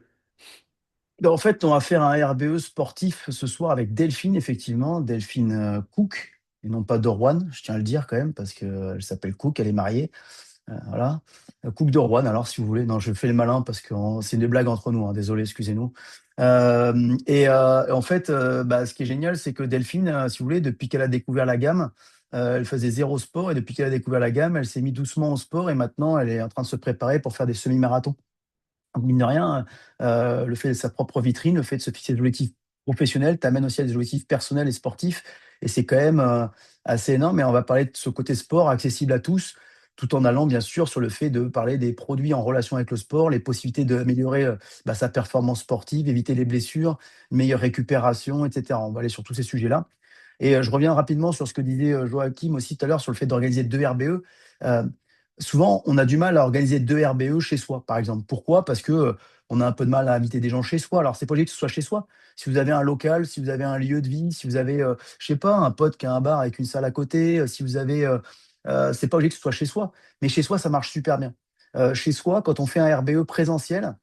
Ben, en fait, on va faire un RBE sportif ce soir avec Delphine, effectivement, Delphine Cook, et non pas Dorwan, je tiens à le dire quand même, parce qu'elle s'appelle Cook, elle est mariée. Voilà. Coupe de Rouen, alors si vous voulez. Non, je fais le malin parce que c'est une blague entre nous, hein. Désolé, excusez-nous. En fait, bah, ce qui est génial, c'est que Delphine, si vous voulez, depuis qu'elle a découvert la gamme, elle faisait zéro sport et depuis qu'elle a découvert la gamme, elle s'est mise doucement au sport et maintenant elle est en train de se préparer pour faire des semi-marathons. Donc, mine de rien, le fait de sa propre vitrine, le fait de se fixer des objectifs professionnels, t'amène aussi à des objectifs personnels et sportifs. Et c'est quand même assez énorme. Et on va parler de ce côté sport accessible à tous, tout en allant bien sûr sur le fait de parler des produits en relation avec le sport, les possibilités d'améliorer bah, sa performance sportive, éviter les blessures, une meilleure récupération, etc. On va aller sur tous ces sujets-là. Et je reviens rapidement sur ce que disait Joachim aussi tout à l'heure sur le fait d'organiser 2 RBE. Euh, Souvent, on a du mal à organiser 2 RBE chez soi, par exemple. Pourquoi? Parce que on a un peu de mal à inviter des gens chez soi. Alors, c'est pas obligé que ce soit chez soi. Si vous avez un local, si vous avez un lieu de vie, si vous avez, je sais pas, un pote qui a un bar avec une salle à côté, si vous avez, c'est pas obligé que ce soit chez soi. Mais chez soi, ça marche super bien. Chez soi, quand on fait un RBE présentiel,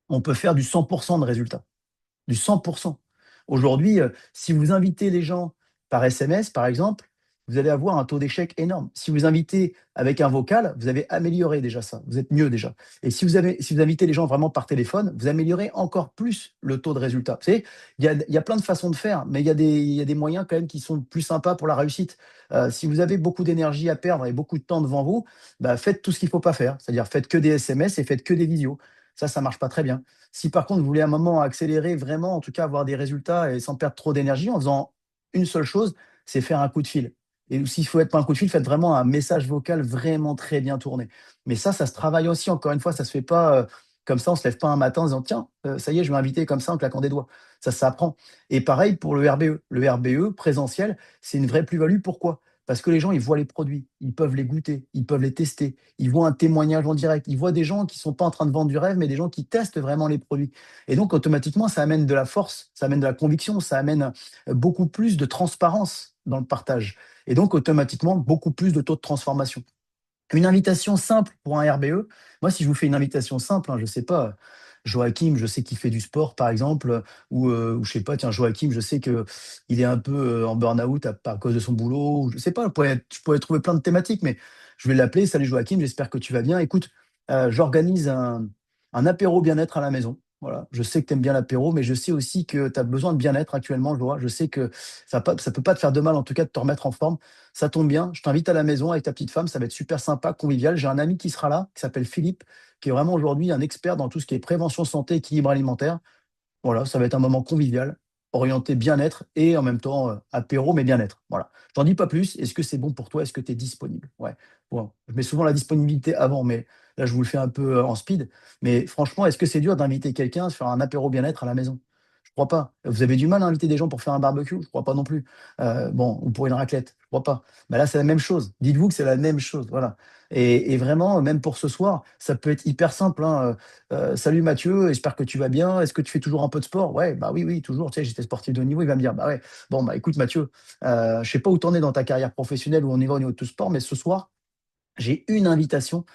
on peut faire du 100% de résultats, du 100%. Aujourd'hui, si vous invitez les gens par SMS, par exemple, vous allez avoir un taux d'échec énorme. Si vous invitez avec un vocal, vous avez amélioré déjà ça. Vous êtes mieux déjà. Et si vous invitez les gens vraiment par téléphone, vous améliorez encore plus le taux de résultat. Vous savez, il y a plein de façons de faire, mais il y a des moyens quand même qui sont plus sympas pour la réussite. Si vous avez beaucoup d'énergie à perdre et beaucoup de temps devant vous, bah, faites tout ce qu'il ne faut pas faire. C'est-à-dire faites que des SMS et faites que des visios. Ça ne marche pas très bien. Si par contre, vous voulez un moment accélérer vraiment, en tout cas avoir des résultats et sans perdre trop d'énergie, en faisant une seule chose, c'est faire un coup de fil. Et s'il faut être pas un coup de fil, faites vraiment un message vocal vraiment très bien tourné. Mais ça se travaille aussi. Encore une fois, ça se fait pas comme ça. On se lève pas un matin en disant tiens, ça y est, je vais inviter comme ça en claquant des doigts. Ça s'apprend. Et pareil pour le RBE. Le RBE présentiel, c'est une vraie plus-value. Pourquoi? Parce que les gens, ils voient les produits, ils peuvent les goûter, ils peuvent les tester, ils voient un témoignage en direct, ils voient des gens qui ne sont pas en train de vendre du rêve, mais des gens qui testent vraiment les produits. Et donc, automatiquement, ça amène de la force, ça amène de la conviction, ça amène beaucoup plus de transparence dans le partage. Et donc, automatiquement, beaucoup plus de taux de transformation. Une invitation simple pour un RBE. Moi, si je vous fais une invitation simple, hein, je ne sais pas, Joachim, je sais qu'il fait du sport, par exemple, ou je sais pas, tiens, Joachim, je sais qu'il est un peu en burn-out à cause de son boulot, ou je sais pas, je pourrais trouver plein de thématiques, mais je vais l'appeler. Salut Joachim, j'espère que tu vas bien. Écoute, j'organise un apéro bien-être à la maison. Voilà. Je sais que tu aimes bien l'apéro, mais je sais aussi que tu as besoin de bien-être actuellement, Joa. Je sais que ça ne peut pas te faire de mal, en tout cas, de te remettre en forme. Ça tombe bien, je t'invite à la maison avec ta petite femme, ça va être super sympa, convivial. J'ai un ami qui sera là, qui s'appelle Philippe, qui est vraiment aujourd'hui un expert dans tout ce qui est prévention santé, équilibre alimentaire. Voilà, ça va être un moment convivial, orienté bien-être et en même temps apéro, mais bien-être. Voilà. Je t'en dis pas plus. Est-ce que c'est bon pour toi? Est-ce que tu es disponible? Ouais. Bon, je mets souvent la disponibilité avant, mais là, je vous le fais un peu en speed. Mais franchement, est-ce que c'est dur d'inviter quelqu'un à se faire un apéro bien-être à la maison? Je crois pas. Vous avez du mal à inviter des gens pour faire un barbecue? Je crois pas non plus. Bon, ou pour une raclette? Je crois pas. Mais là, c'est la même chose. Dites-vous que c'est la même chose. Voilà. Et vraiment, même pour ce soir, ça peut être hyper simple, hein. Salut Mathieu, j'espère que tu vas bien. Est-ce que tu fais toujours un peu de sport? Ouais, bah oui, oui, toujours. Tu sais, j'étais sportif de haut niveau. Il va me dire, bah ouais. Bon, bah écoute Mathieu, je sais pas où t'en es dans ta carrière professionnelle, où on y va au niveau de tout sport, mais ce soir, j'ai une invitation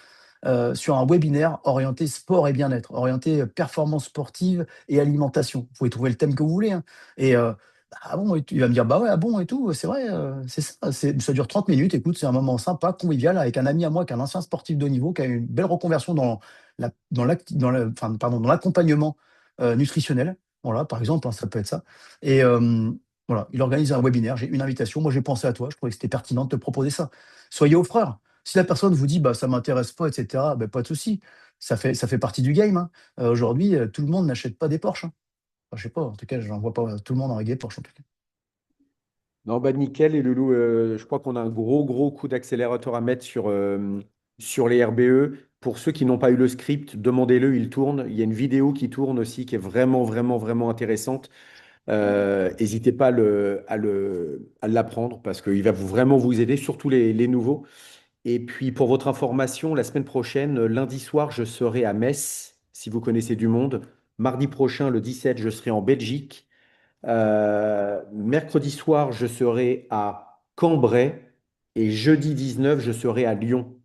sur un webinaire orienté sport et bien-être, orienté performance sportive et alimentation. Vous pouvez trouver le thème que vous voulez, hein. Et Ah bon, il va me dire, bah ouais, ah bon et tout, c'est vrai, c'est ça, ça dure 30 minutes, écoute, c'est un moment sympa, convivial, avec un ami à moi qui est un ancien sportif de haut niveau, qui a eu une belle reconversion dans l'accompagnement nutritionnel, voilà, par exemple, hein, ça peut être ça. Et voilà, il organise un webinaire, j'ai une invitation, moi j'ai pensé à toi, je trouvais que c'était pertinent de te proposer ça. Soyez offreur. Si la personne vous dit, bah ça m'intéresse pas, etc., bah, pas de souci, ça fait partie du game, hein. Aujourd'hui, tout le monde n'achète pas des Porsche, hein. Enfin, je sais pas, en tout cas, j'en vois pas tout le monde en reggae Porsche, en tout cas. Non, bah nickel, et Loulou, je crois qu'on a un gros coup d'accélérateur à mettre sur les RBE. Pour ceux qui n'ont pas eu le script, demandez-le, il tourne. Il y a une vidéo qui tourne aussi qui est vraiment intéressante. N'hésitez pas à l'apprendre parce qu'il va vraiment vous aider, surtout les nouveaux. Et puis pour votre information, la semaine prochaine, lundi soir, je serai à Metz, si vous connaissez du monde. Mardi prochain, le 17, je serai en Belgique. Mercredi soir, je serai à Cambrai et jeudi 19, je serai à Lyon.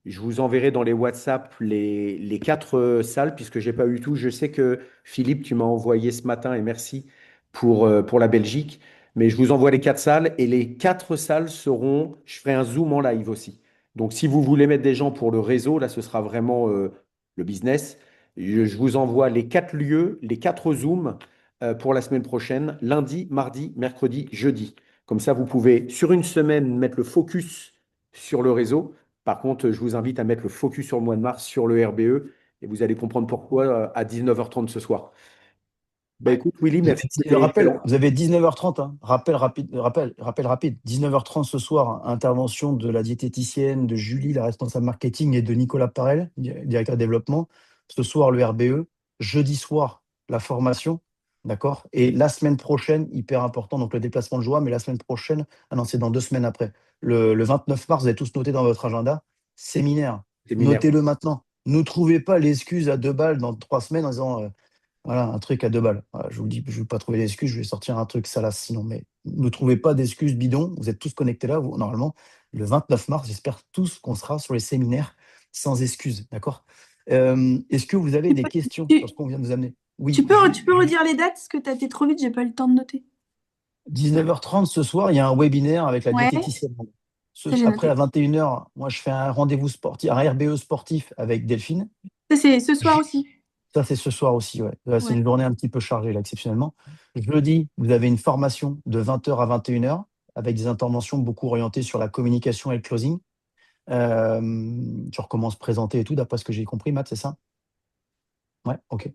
Je vous enverrai dans les WhatsApp les quatre salles puisque j'ai pas eu tout. Je sais que Philippe, tu m'as envoyé ce matin et merci pour la Belgique. Mais je vous envoie les quatre salles et les quatre salles seront, je ferai un zoom en live aussi. Donc si vous voulez mettre des gens pour le réseau, là, ce sera vraiment le business. Je vous envoie les quatre lieux, les quatre zooms pour la semaine prochaine, lundi, mardi, mercredi, jeudi. Comme ça, vous pouvez, sur une semaine, mettre le focus sur le réseau. Par contre, je vous invite à mettre le focus sur le mois de mars, sur le RBE, et vous allez comprendre pourquoi à 19h30 ce soir. Ben, Ouais. écoute, Willy, merci. Rappel, vous avez 19h30, hein. Rappel rapide. 19h30 ce soir, hein, intervention de la diététicienne, de Julie, la responsable marketing, et de Nicolas Parel, directeur développement. Ce soir, le RBE. Jeudi soir, la formation. D'accord? Et la semaine prochaine, hyper important, donc le déplacement de joie, mais la semaine prochaine, ah non, c'est dans 2 semaines après. Le 29 mars, vous avez tous noté dans votre agenda, séminaire. Séminaire. Notez-le maintenant. Ne trouvez pas l'excuse à 2 balles dans 3 semaines en disant voilà, un truc à 2 balles. Voilà, je vous dis, je ne vais pas trouver d'excuses, je vais sortir un truc salace sinon. Mais ne trouvez pas d'excuses bidons. Vous êtes tous connectés là, vous, normalement. Le 29 mars, j'espère tous qu'on sera sur les séminaires sans excuses. D'accord? Est-ce que vous avez des questions sur ce qu'on vient de vous amener? Oui, Tu peux redire les dates, parce que tu as été trop vite, j'ai pas eu le temps de noter. 19h30 ce soir, il y a un webinaire avec la Ouais, diététicienne. ça j'ai Après, noté. à 21h, moi, je fais un rendez-vous sportif, un RBE sportif avec Delphine. Ça c'est ce soir aussi. Ça, c'est ce soir aussi, ouais. C'est Ouais. une journée un petit peu chargée, là, exceptionnellement. Jeudi, vous avez une formation de 20h à 21h avec des interventions beaucoup orientées sur la communication et le closing. Sur comment se présenter et tout, d'après ce que j'ai compris, Matt, c'est ça? Ouais, ok.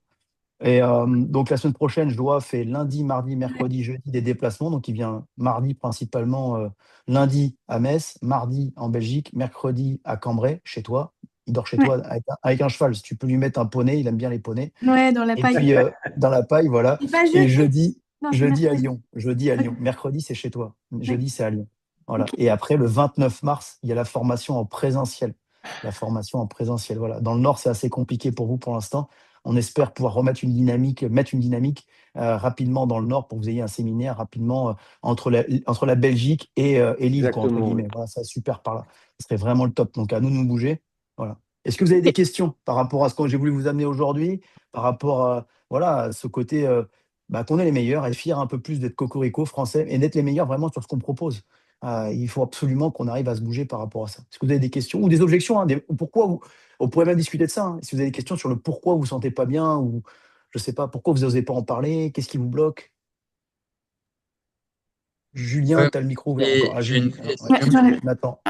Et donc, la semaine prochaine, Joa fait lundi, mardi, mercredi, jeudi des déplacements. Donc, il vient mardi principalement, lundi à Metz, mardi en Belgique, mercredi à Cambrai, chez toi. Il dort chez Ouais. toi avec un cheval. Si tu peux lui mettre un poney, il aime bien les poneys. Ouais, dans la Et paille. puis, dans la paille, voilà. C'est pas Et jeudi. jeudi, Non, c'est jeudi à mercredi. Lyon. Jeudi à Ok. Lyon. Mercredi, c'est chez toi. Ouais. Jeudi, c'est à Lyon. Voilà. Ok. Et après, le 29 mars, il y a la formation en présentiel. La formation en présentiel, voilà. Dans le Nord, c'est assez compliqué pour vous pour l'instant. On espère pouvoir remettre une dynamique, mettre une dynamique rapidement dans le Nord pour que vous ayez un séminaire rapidement entre la Belgique et Lille, quoi, entre Exactement. guillemets. Voilà, ça super par là. Ce serait vraiment le top. Donc, à nous de nous bouger. Voilà. Est-ce que vous avez des questions par rapport à ce que j'ai voulu vous amener aujourd'hui, par rapport à voilà, ce côté qu'on est les meilleurs, être fiers un peu plus d'être cocorico français et d'être les meilleurs vraiment sur ce qu'on propose. Il faut absolument qu'on arrive à se bouger par rapport à ça. Est-ce que vous avez des questions ou des objections, hein, pourquoi on pourrait même discuter de ça, hein, si vous avez des questions sur le pourquoi vous ne vous sentez pas bien ou je ne sais pas, pourquoi vous n'osez pas en parler, qu'est-ce qui vous bloque? Julien, Ouais, tu as le micro ouvert encore. et Ah, j'ai une Julie, Ouais, question. j'en ai. Nathan.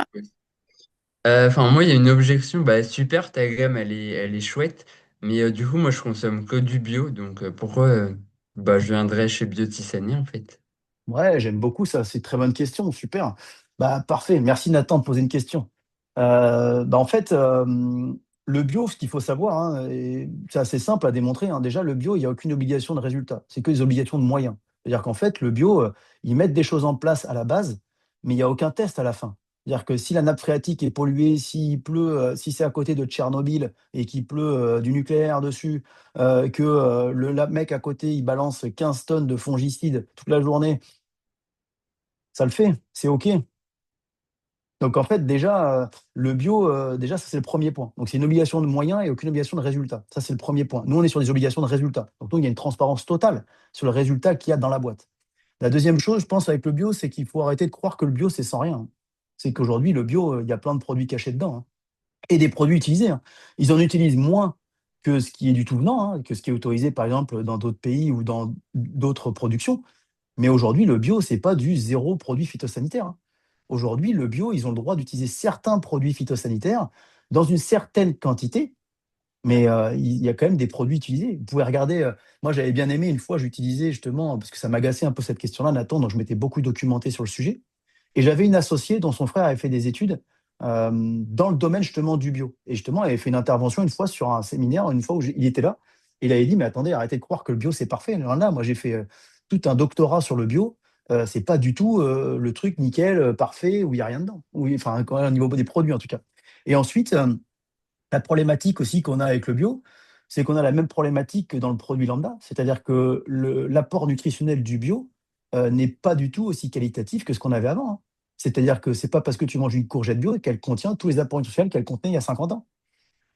Enfin, moi, il y a une objection. Bah, super, ta gamme, elle est chouette. Mais du coup, moi, je consomme que du bio. Donc, pourquoi bah, je viendrais chez Biotissani, en fait? Ouais, j'aime beaucoup ça. C'est une très bonne question. Super. Bah, parfait. Merci Nathan de poser une question. En fait, le bio, ce qu'il faut savoir, hein, et c'est assez simple à démontrer, hein. Déjà, le bio, il n'y a aucune obligation de résultat. C'est que des obligations de moyens. C'est-à-dire qu'en fait, le bio, ils mettent des choses en place à la base, mais il n'y a aucun test à la fin. C'est-à-dire que si la nappe phréatique est polluée, s'il pleut, si c'est à côté de Tchernobyl et qu'il pleut du nucléaire dessus, que le mec à côté, il balance 15 tonnes de fongicides toute la journée, ça le fait, c'est OK. Donc en fait, déjà, le bio, déjà, ça c'est le premier point. Donc c'est une obligation de moyens et aucune obligation de résultat. Ça, c'est le premier point. Nous, on est sur des obligations de résultat. Donc nous, il y a une transparence totale sur le résultat qu'il y a dans la boîte. La deuxième chose, je pense, avec le bio, c'est qu'il faut arrêter de croire que le bio, c'est sans rien. C'est qu'aujourd'hui, le bio, il y a plein de produits cachés dedans, hein, et des produits utilisés, hein. Ils en utilisent moins que ce qui est du tout venant, hein, que ce qui est autorisé, par exemple, dans d'autres pays ou dans d'autres productions. Mais aujourd'hui, le bio, c'est pas du zéro produit phytosanitaire, hein. Aujourd'hui, le bio, ils ont le droit d'utiliser certains produits phytosanitaires dans une certaine quantité, mais il y a quand même des produits utilisés. Vous pouvez regarder, moi j'avais bien aimé une fois, j'utilisais justement, parce que ça m'agaçait un peu cette question-là, Nathan, donc je m'étais beaucoup documenté sur le sujet. Et j'avais une associée dont son frère avait fait des études dans le domaine justement du bio. Et justement, elle avait fait une intervention une fois sur un séminaire, une fois où il était là. Et il avait dit, mais attendez, arrêtez de croire que le bio, c'est parfait. Non, là, moi, j'ai fait tout un doctorat sur le bio. C'est pas du tout le truc nickel, parfait, où il n'y a rien dedans. Oui, enfin, au niveau des produits, en tout cas. Et ensuite, la problématique aussi qu'on a avec le bio, c'est qu'on a la même problématique que dans le produit lambda. C'est-à-dire que l'apport nutritionnel du bio n'est pas du tout aussi qualitatif que ce qu'on avait avant, hein. C'est-à-dire que c'est pas parce que tu manges une courgette bio qu'elle contient tous les apports nutritionnels qu'elle contenait il y a 50 ans.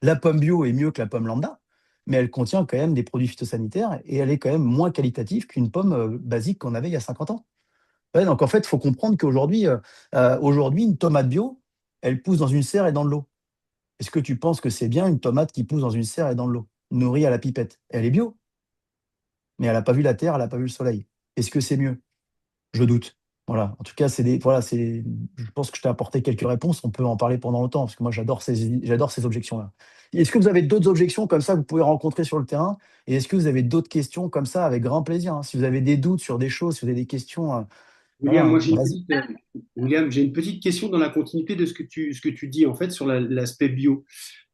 La pomme bio est mieux que la pomme lambda, mais elle contient quand même des produits phytosanitaires et elle est quand même moins qualitative qu'une pomme basique qu'on avait il y a 50 ans. Ouais, donc en fait, il faut comprendre qu'aujourd'hui, aujourd'hui, une tomate bio, elle pousse dans une serre et dans de l'eau. Est-ce que tu penses que c'est bien une tomate qui pousse dans une serre et dans de l'eau, nourrie à la pipette? Elle est bio, mais elle n'a pas vu la terre, elle n'a pas vu le soleil. Est-ce que c'est mieux? Je doute. Voilà. En tout cas, je pense que je t'ai apporté quelques réponses. On peut en parler pendant longtemps, parce que moi, j'adore ces objections-là. Est-ce que vous avez d'autres objections comme ça que vous pouvez rencontrer sur le terrain? Et est-ce que vous avez d'autres questions comme ça, avec grand plaisir, hein? Si vous avez des doutes sur des choses, si vous avez des questions, voilà, William, moi hein, vas-y. William, j'ai une petite question dans la continuité de ce que tu dis en fait sur l'aspect bio.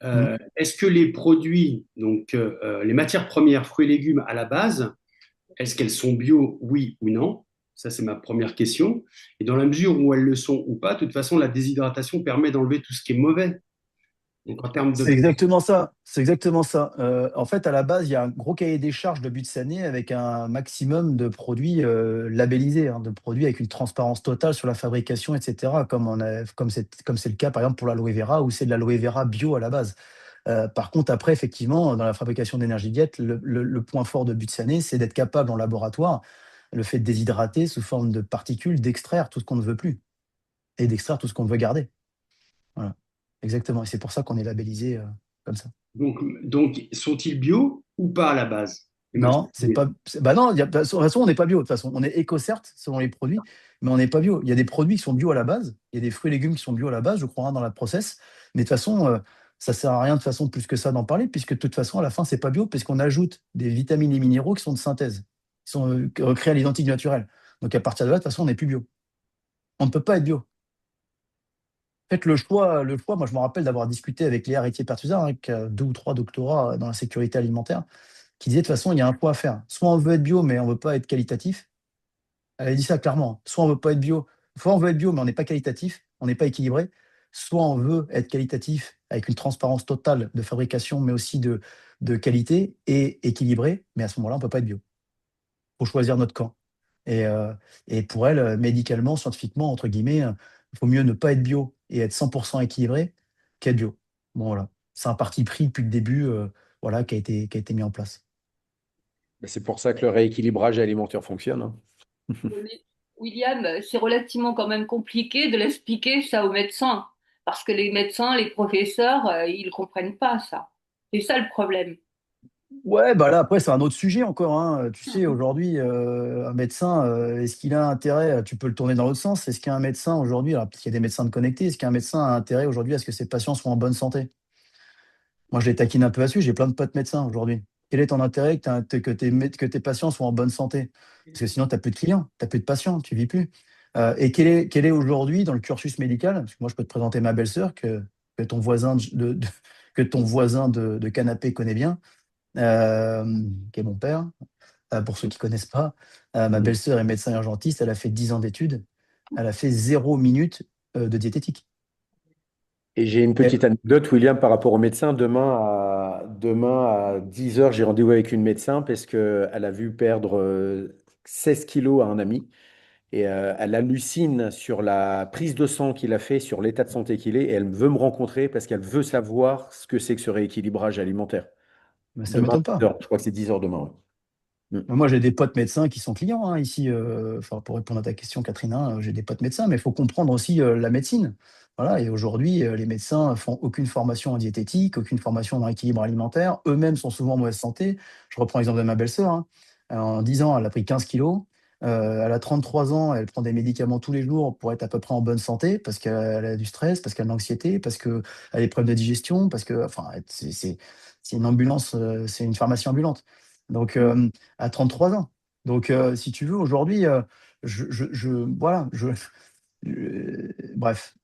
Mm. Est-ce que les produits, donc les matières premières, fruits et légumes à la base, est-ce qu'elles sont bio, oui ou non? Ça, c'est ma première question. Et dans la mesure où elles le sont ou pas, de toute façon, la déshydratation permet d'enlever tout ce qui est mauvais. Donc en termes C'est de... exactement ça. C'est exactement ça. En fait, à la base, il y a un gros cahier des charges de Butsane avec un maximum de produits labellisés, hein, de produits avec une transparence totale sur la fabrication, etc. Comme c'est le cas, par exemple, pour l'aloe vera, où c'est de l'aloe vera bio à la base. Par contre, après, effectivement, dans la fabrication d'énergie diète, le point fort de Butsane, c'est d'être capable en laboratoire, le fait de déshydrater sous forme de particules, d'extraire tout ce qu'on ne veut plus et d'extraire tout ce qu'on veut garder. Voilà. Exactement. Et c'est pour ça qu'on est labellisé comme ça. donc sont-ils bio ou pas à la base? Les matières Non, c'est premières. pas. Bah non, de toute façon, on n'est pas bio. De toute façon, on est éco, certes, selon les produits, mais on n'est pas bio. Il y a des produits qui sont bio à la base. Il y a des fruits et légumes qui sont bio à la base, je crois, hein, dans la process. Mais de toute façon, ça sert à rien de façon plus que ça d'en parler, puisque de toute façon, à la fin, c'est pas bio, puisqu'on ajoute des vitamines et minéraux qui sont de synthèse, qui sont recréés à l'identique naturelle. Donc à partir de là, de toute façon, on n'est plus bio. On ne peut pas être bio. Faites le choix, moi je me rappelle d'avoir discuté avec Léa Rétier-Pertuzard, hein, qui a 2 ou 3 doctorats dans la sécurité alimentaire, qui disait de toute façon, il y a un choix à faire. Soit on veut être bio, mais on ne veut pas être qualitatif. Elle a dit ça clairement. Soit on veut pas être bio, soit on veut être bio, mais on n'est pas qualitatif, on n'est pas équilibré. Soit on veut être qualitatif avec une transparence totale de fabrication, mais aussi de qualité et équilibré, mais à ce moment-là, on ne peut pas être bio. Il faut choisir notre camp. Et, euh, et pour elle, médicalement, scientifiquement, entre guillemets, il vaut mieux ne pas être bio et être 100% équilibré qu'être bio. Bon, voilà. C'est un parti pris depuis le début, voilà, qui a été mis en place. C'est pour ça que le rééquilibrage alimentaire fonctionne, hein. Mais, William, c'est relativement quand même compliqué de l'expliquer ça aux médecins, parce que les médecins, les professeurs, ils comprennent pas ça. C'est ça le problème. Ouais, bah là, après, c'est un autre sujet encore, hein. Tu sais, aujourd'hui, un médecin, est-ce qu'il a intérêt, tu peux le tourner dans l'autre sens, est-ce qu'un médecin aujourd'hui, alors peut-être qu'il y a des médecins de connectés, est-ce qu'un médecin a intérêt aujourd'hui à ce que ses patients soient en bonne santé? Moi, je les taquine un peu là-dessus, j'ai plein de potes médecins aujourd'hui. Quel est ton intérêt que tes patients soient en bonne santé? Parce que sinon, tu n'as plus de clients, tu n'as plus de patients, tu vis plus. Et quel est aujourd'hui dans le cursus médical, parce que moi, je peux te présenter ma belle-sœur que ton voisin que ton voisin de canapé connaît bien, euh, qui est mon père, pour ceux qui ne connaissent pas. Ma belle-sœur est médecin urgentiste, elle a fait 10 ans d'études, elle a fait 0 minute de diététique. Et j'ai une petite anecdote, William, par rapport au médecin. Demain à 10 heures, j'ai rendez-vous avec une médecin parce qu'elle a vu perdre 16 kilos à un ami. Et elle hallucine sur la prise de sang qu'il a fait, sur l'état de santé qu'il est. Et elle veut me rencontrer parce qu'elle veut savoir ce que c'est que ce rééquilibrage alimentaire. Mais ça ne Demain, m'étonne 10 pas. heures. Je crois que c'est 10 heures demain, ouais. Moi, j'ai des potes médecins qui sont clients hein, ici. Enfin, pour répondre à ta question, Catherine, hein, j'ai des potes médecins, mais il faut comprendre aussi la médecine. Voilà, et aujourd'hui, les médecins font aucune formation en diététique, aucune formation en équilibre alimentaire. Eux-mêmes sont souvent en mauvaise santé. Je reprends l'exemple de ma belle-sœur. Hein. En 10 ans, elle a pris 15 kilos. Elle a 33 ans, elle prend des médicaments tous les jours pour être à peu près en bonne santé, parce qu'elle a du stress, parce qu'elle a de l'anxiété, parce qu'elle a des problèmes de digestion, parce que, enfin, c'est une ambulance, c'est une pharmacie ambulante. Donc, à 33 ans. Donc, si tu veux, aujourd'hui, voilà, bref.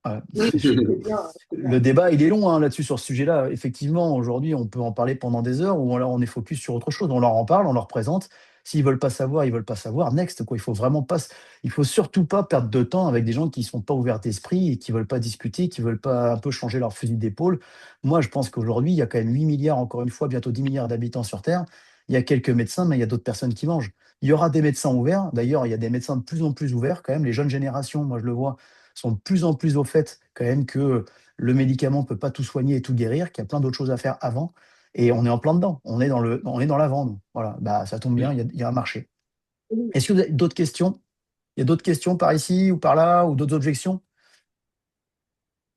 Voilà. Oui, c'est bien. Le débat, il est long hein, là-dessus, sur ce sujet-là. Effectivement, aujourd'hui, on peut en parler pendant des heures, ou alors on est focus sur autre chose. On leur en parle, on leur présente. S'ils veulent pas savoir, ils veulent pas savoir. Next, quoi. Il faut vraiment pas, il faut surtout pas perdre de temps avec des gens qui sont pas ouverts d'esprit et qui veulent pas discuter, qui veulent pas un peu changer leur fusil d'épaule. Moi, je pense qu'aujourd'hui, il y a quand même 8 milliards, encore une fois, bientôt 10 milliards d'habitants sur Terre. Il y a quelques médecins, mais il y a d'autres personnes qui mangent. Il y aura des médecins ouverts. D'ailleurs, il y a des médecins de plus en plus ouverts, quand même. Les jeunes générations, moi, je le vois, sont de plus en plus au fait, quand même, que le médicament ne peut pas tout soigner et tout guérir, qu'il y a plein d'autres choses à faire avant. Et on est en plein dedans. On est dans la vente. Voilà, bah, ça tombe bien, il y a un marché. Est-ce que vous avez d'autres questions? Il y a d'autres questions par ici ou par là, ou d'autres objections?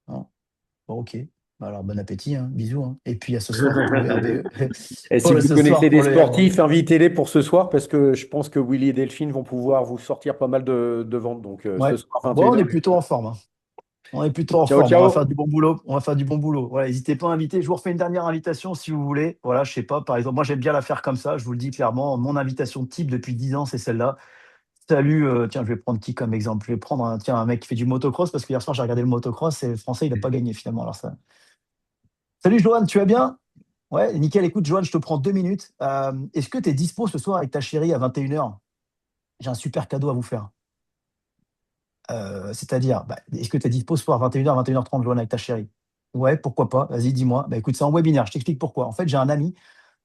Non. Bon, ok. Bah alors, bon appétit, hein. Bisous. Hein. Et puis à ce soir pour le RBE. Et si Paul, à vous ce connaissez soir pour des le sportifs, RBE. invitez-les pour ce soir parce que je pense que Willy et Delphine vont pouvoir vous sortir pas mal de ventes. Donc ce Ouais. soir, Bon, on 21h. est plutôt en forme. Hein. On est plutôt en Ciao, forme. On va faire ciao. du bon boulot. On va faire du bon boulot. Voilà, n'hésitez pas à inviter. Je vous refais une dernière invitation si vous voulez. Voilà, je sais pas. Par exemple, moi j'aime bien la faire comme ça. Je vous le dis clairement. Mon invitation type depuis 10 ans, c'est celle-là. Salut, tiens, je vais prendre qui comme exemple? Je vais prendre un mec qui fait du motocross parce que hier soir j'ai regardé le motocross et le français il n'a pas gagné finalement. Alors ça. Salut Johan, tu vas bien? Ouais, nickel. Écoute, Johan, je te prends 2 minutes. Est-ce que tu es dispo ce soir avec ta chérie à 21h? J'ai un super cadeau à vous faire. C'est-à-dire, bah, est-ce que tu es dispo ce soir à 21h, 21h30, Johan, avec ta chérie? Ouais, pourquoi pas? Vas-y, dis-moi. Bah, écoute, c'est en webinaire. Je t'explique pourquoi. En fait, j'ai un ami.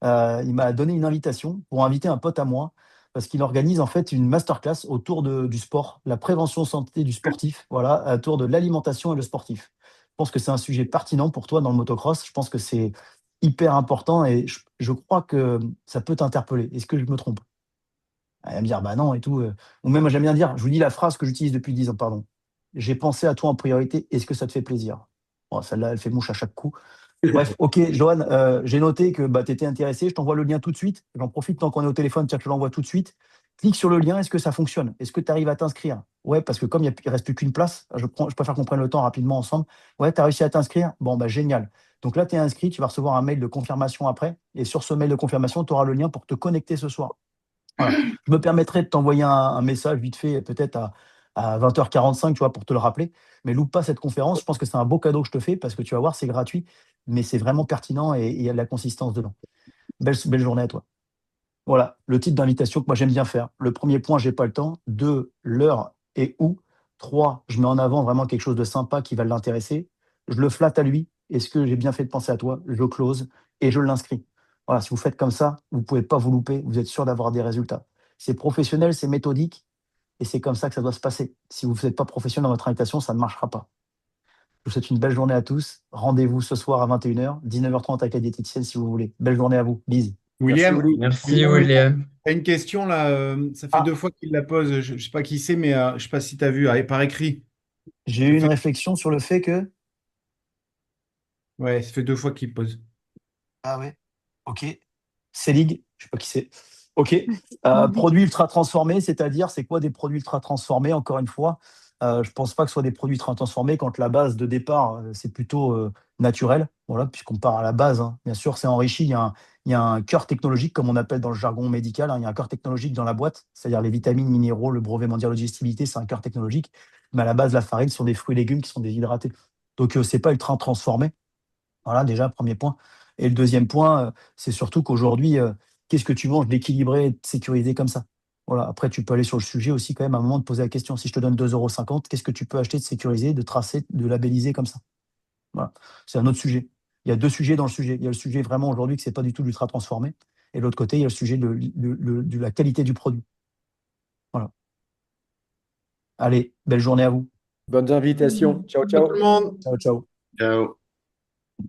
Il m'a donné une invitation pour inviter un pote à moi parce qu'il organise en fait une masterclass autour du sport, la prévention santé du sportif, voilà, autour de l'alimentation et le sportif. Je pense que c'est un sujet pertinent pour toi dans le motocross. Je pense que c'est hyper important et je crois que ça peut t'interpeller. Est-ce que je me trompe? Elle va me dire bah non et tout. Ou même j'aime bien dire, je vous dis la phrase que j'utilise depuis 10 ans, pardon. J'ai pensé à toi en priorité. Est-ce que ça te fait plaisir? Bon, celle-là, elle fait mouche à chaque coup. Bref, ok, Johan, j'ai noté que bah, tu étais intéressé. Je t'envoie le lien tout de suite. J'en profite tant qu'on est au téléphone, tiens, je te l'envoie tout de suite. Clique sur le lien, est-ce que ça fonctionne? Est-ce que tu arrives à t'inscrire? Ouais, parce que comme il ne reste plus qu'une place, je préfère qu'on prenne le temps rapidement ensemble. Ouais, tu as réussi à t'inscrire? Bon, bah génial. Donc là, tu es inscrit, tu vas recevoir un mail de confirmation après. Et sur ce mail de confirmation, tu auras le lien pour te connecter ce soir. Voilà. Je me permettrai de t'envoyer un message vite fait, peut-être à 20h45, tu vois, pour te le rappeler. Mais loupe pas cette conférence. Je pense que c'est un beau cadeau que je te fais parce que tu vas voir, c'est gratuit, mais c'est vraiment pertinent et il y a de la consistance dedans. Belle journée à toi. Voilà, le type d'invitation que moi j'aime bien faire. Le premier point, j'ai pas le temps. 2, l'heure et où. 3, je mets en avant vraiment quelque chose de sympa qui va l'intéresser. Je le flatte à lui. Est-ce que j'ai bien fait de penser à toi? Je close et je l'inscris. Voilà, si vous faites comme ça, vous ne pouvez pas vous louper. Vous êtes sûr d'avoir des résultats. C'est professionnel, c'est méthodique et c'est comme ça que ça doit se passer. Si vous n'êtes pas professionnel dans votre invitation, ça ne marchera pas. Je vous souhaite une belle journée à tous. Rendez-vous ce soir à 21h, 19h30 avec la diététicienne si vous voulez. Belle journée à vous. Bise. Merci, William, Willy. Merci, William, William. t'as une question là, ça fait Ah, 2 fois qu'il la pose, je ne sais pas qui c'est, mais je ne sais pas si tu as vu par écrit. j'ai Ça eu une fait, réflexion sur le fait que. ouais, ça fait 2 fois qu'il pose. Ah ouais. Ok. Selig, je sais pas qui c'est. Ok. Produits ultra transformés, c'est-à-dire, c'est quoi des produits ultra transformés? Encore une fois, je pense pas que ce soit des produits ultra transformés quand la base de départ, c'est plutôt naturel. Voilà, puisqu'on part à la base. Hein. Bien sûr, c'est enrichi. Il y a un cœur technologique, comme on appelle dans le jargon médical. Hein. Il y a un cœur technologique dans la boîte, c'est-à-dire les vitamines, minéraux, le brevet mondial de digestibilité, c'est un cœur technologique. Mais à la base, la farine, ce sont des fruits et légumes qui sont déshydratés. Donc, c'est pas ultra transformé. Voilà, déjà, premier point. Et le deuxième point, c'est surtout qu'aujourd'hui, qu'est-ce que tu manges d'équilibré et de sécurisé comme ça? Voilà. Après, tu peux aller sur le sujet aussi, quand même, à un moment de poser la question. Si je te donne 2,50 €, qu'est-ce que tu peux acheter de sécurisé, de tracé, de labellisé comme ça? Voilà. C'est un autre sujet. Il y a deux sujets dans le sujet. Il y a le sujet vraiment aujourd'hui que ce n'est pas du tout l'ultra transformé. Et de l'autre côté, il y a le sujet de la qualité du produit. Voilà. Allez, belle journée à vous. Bonnes invitations. Ciao, Ciao tout ciao. le monde. Ciao, ciao. Ciao.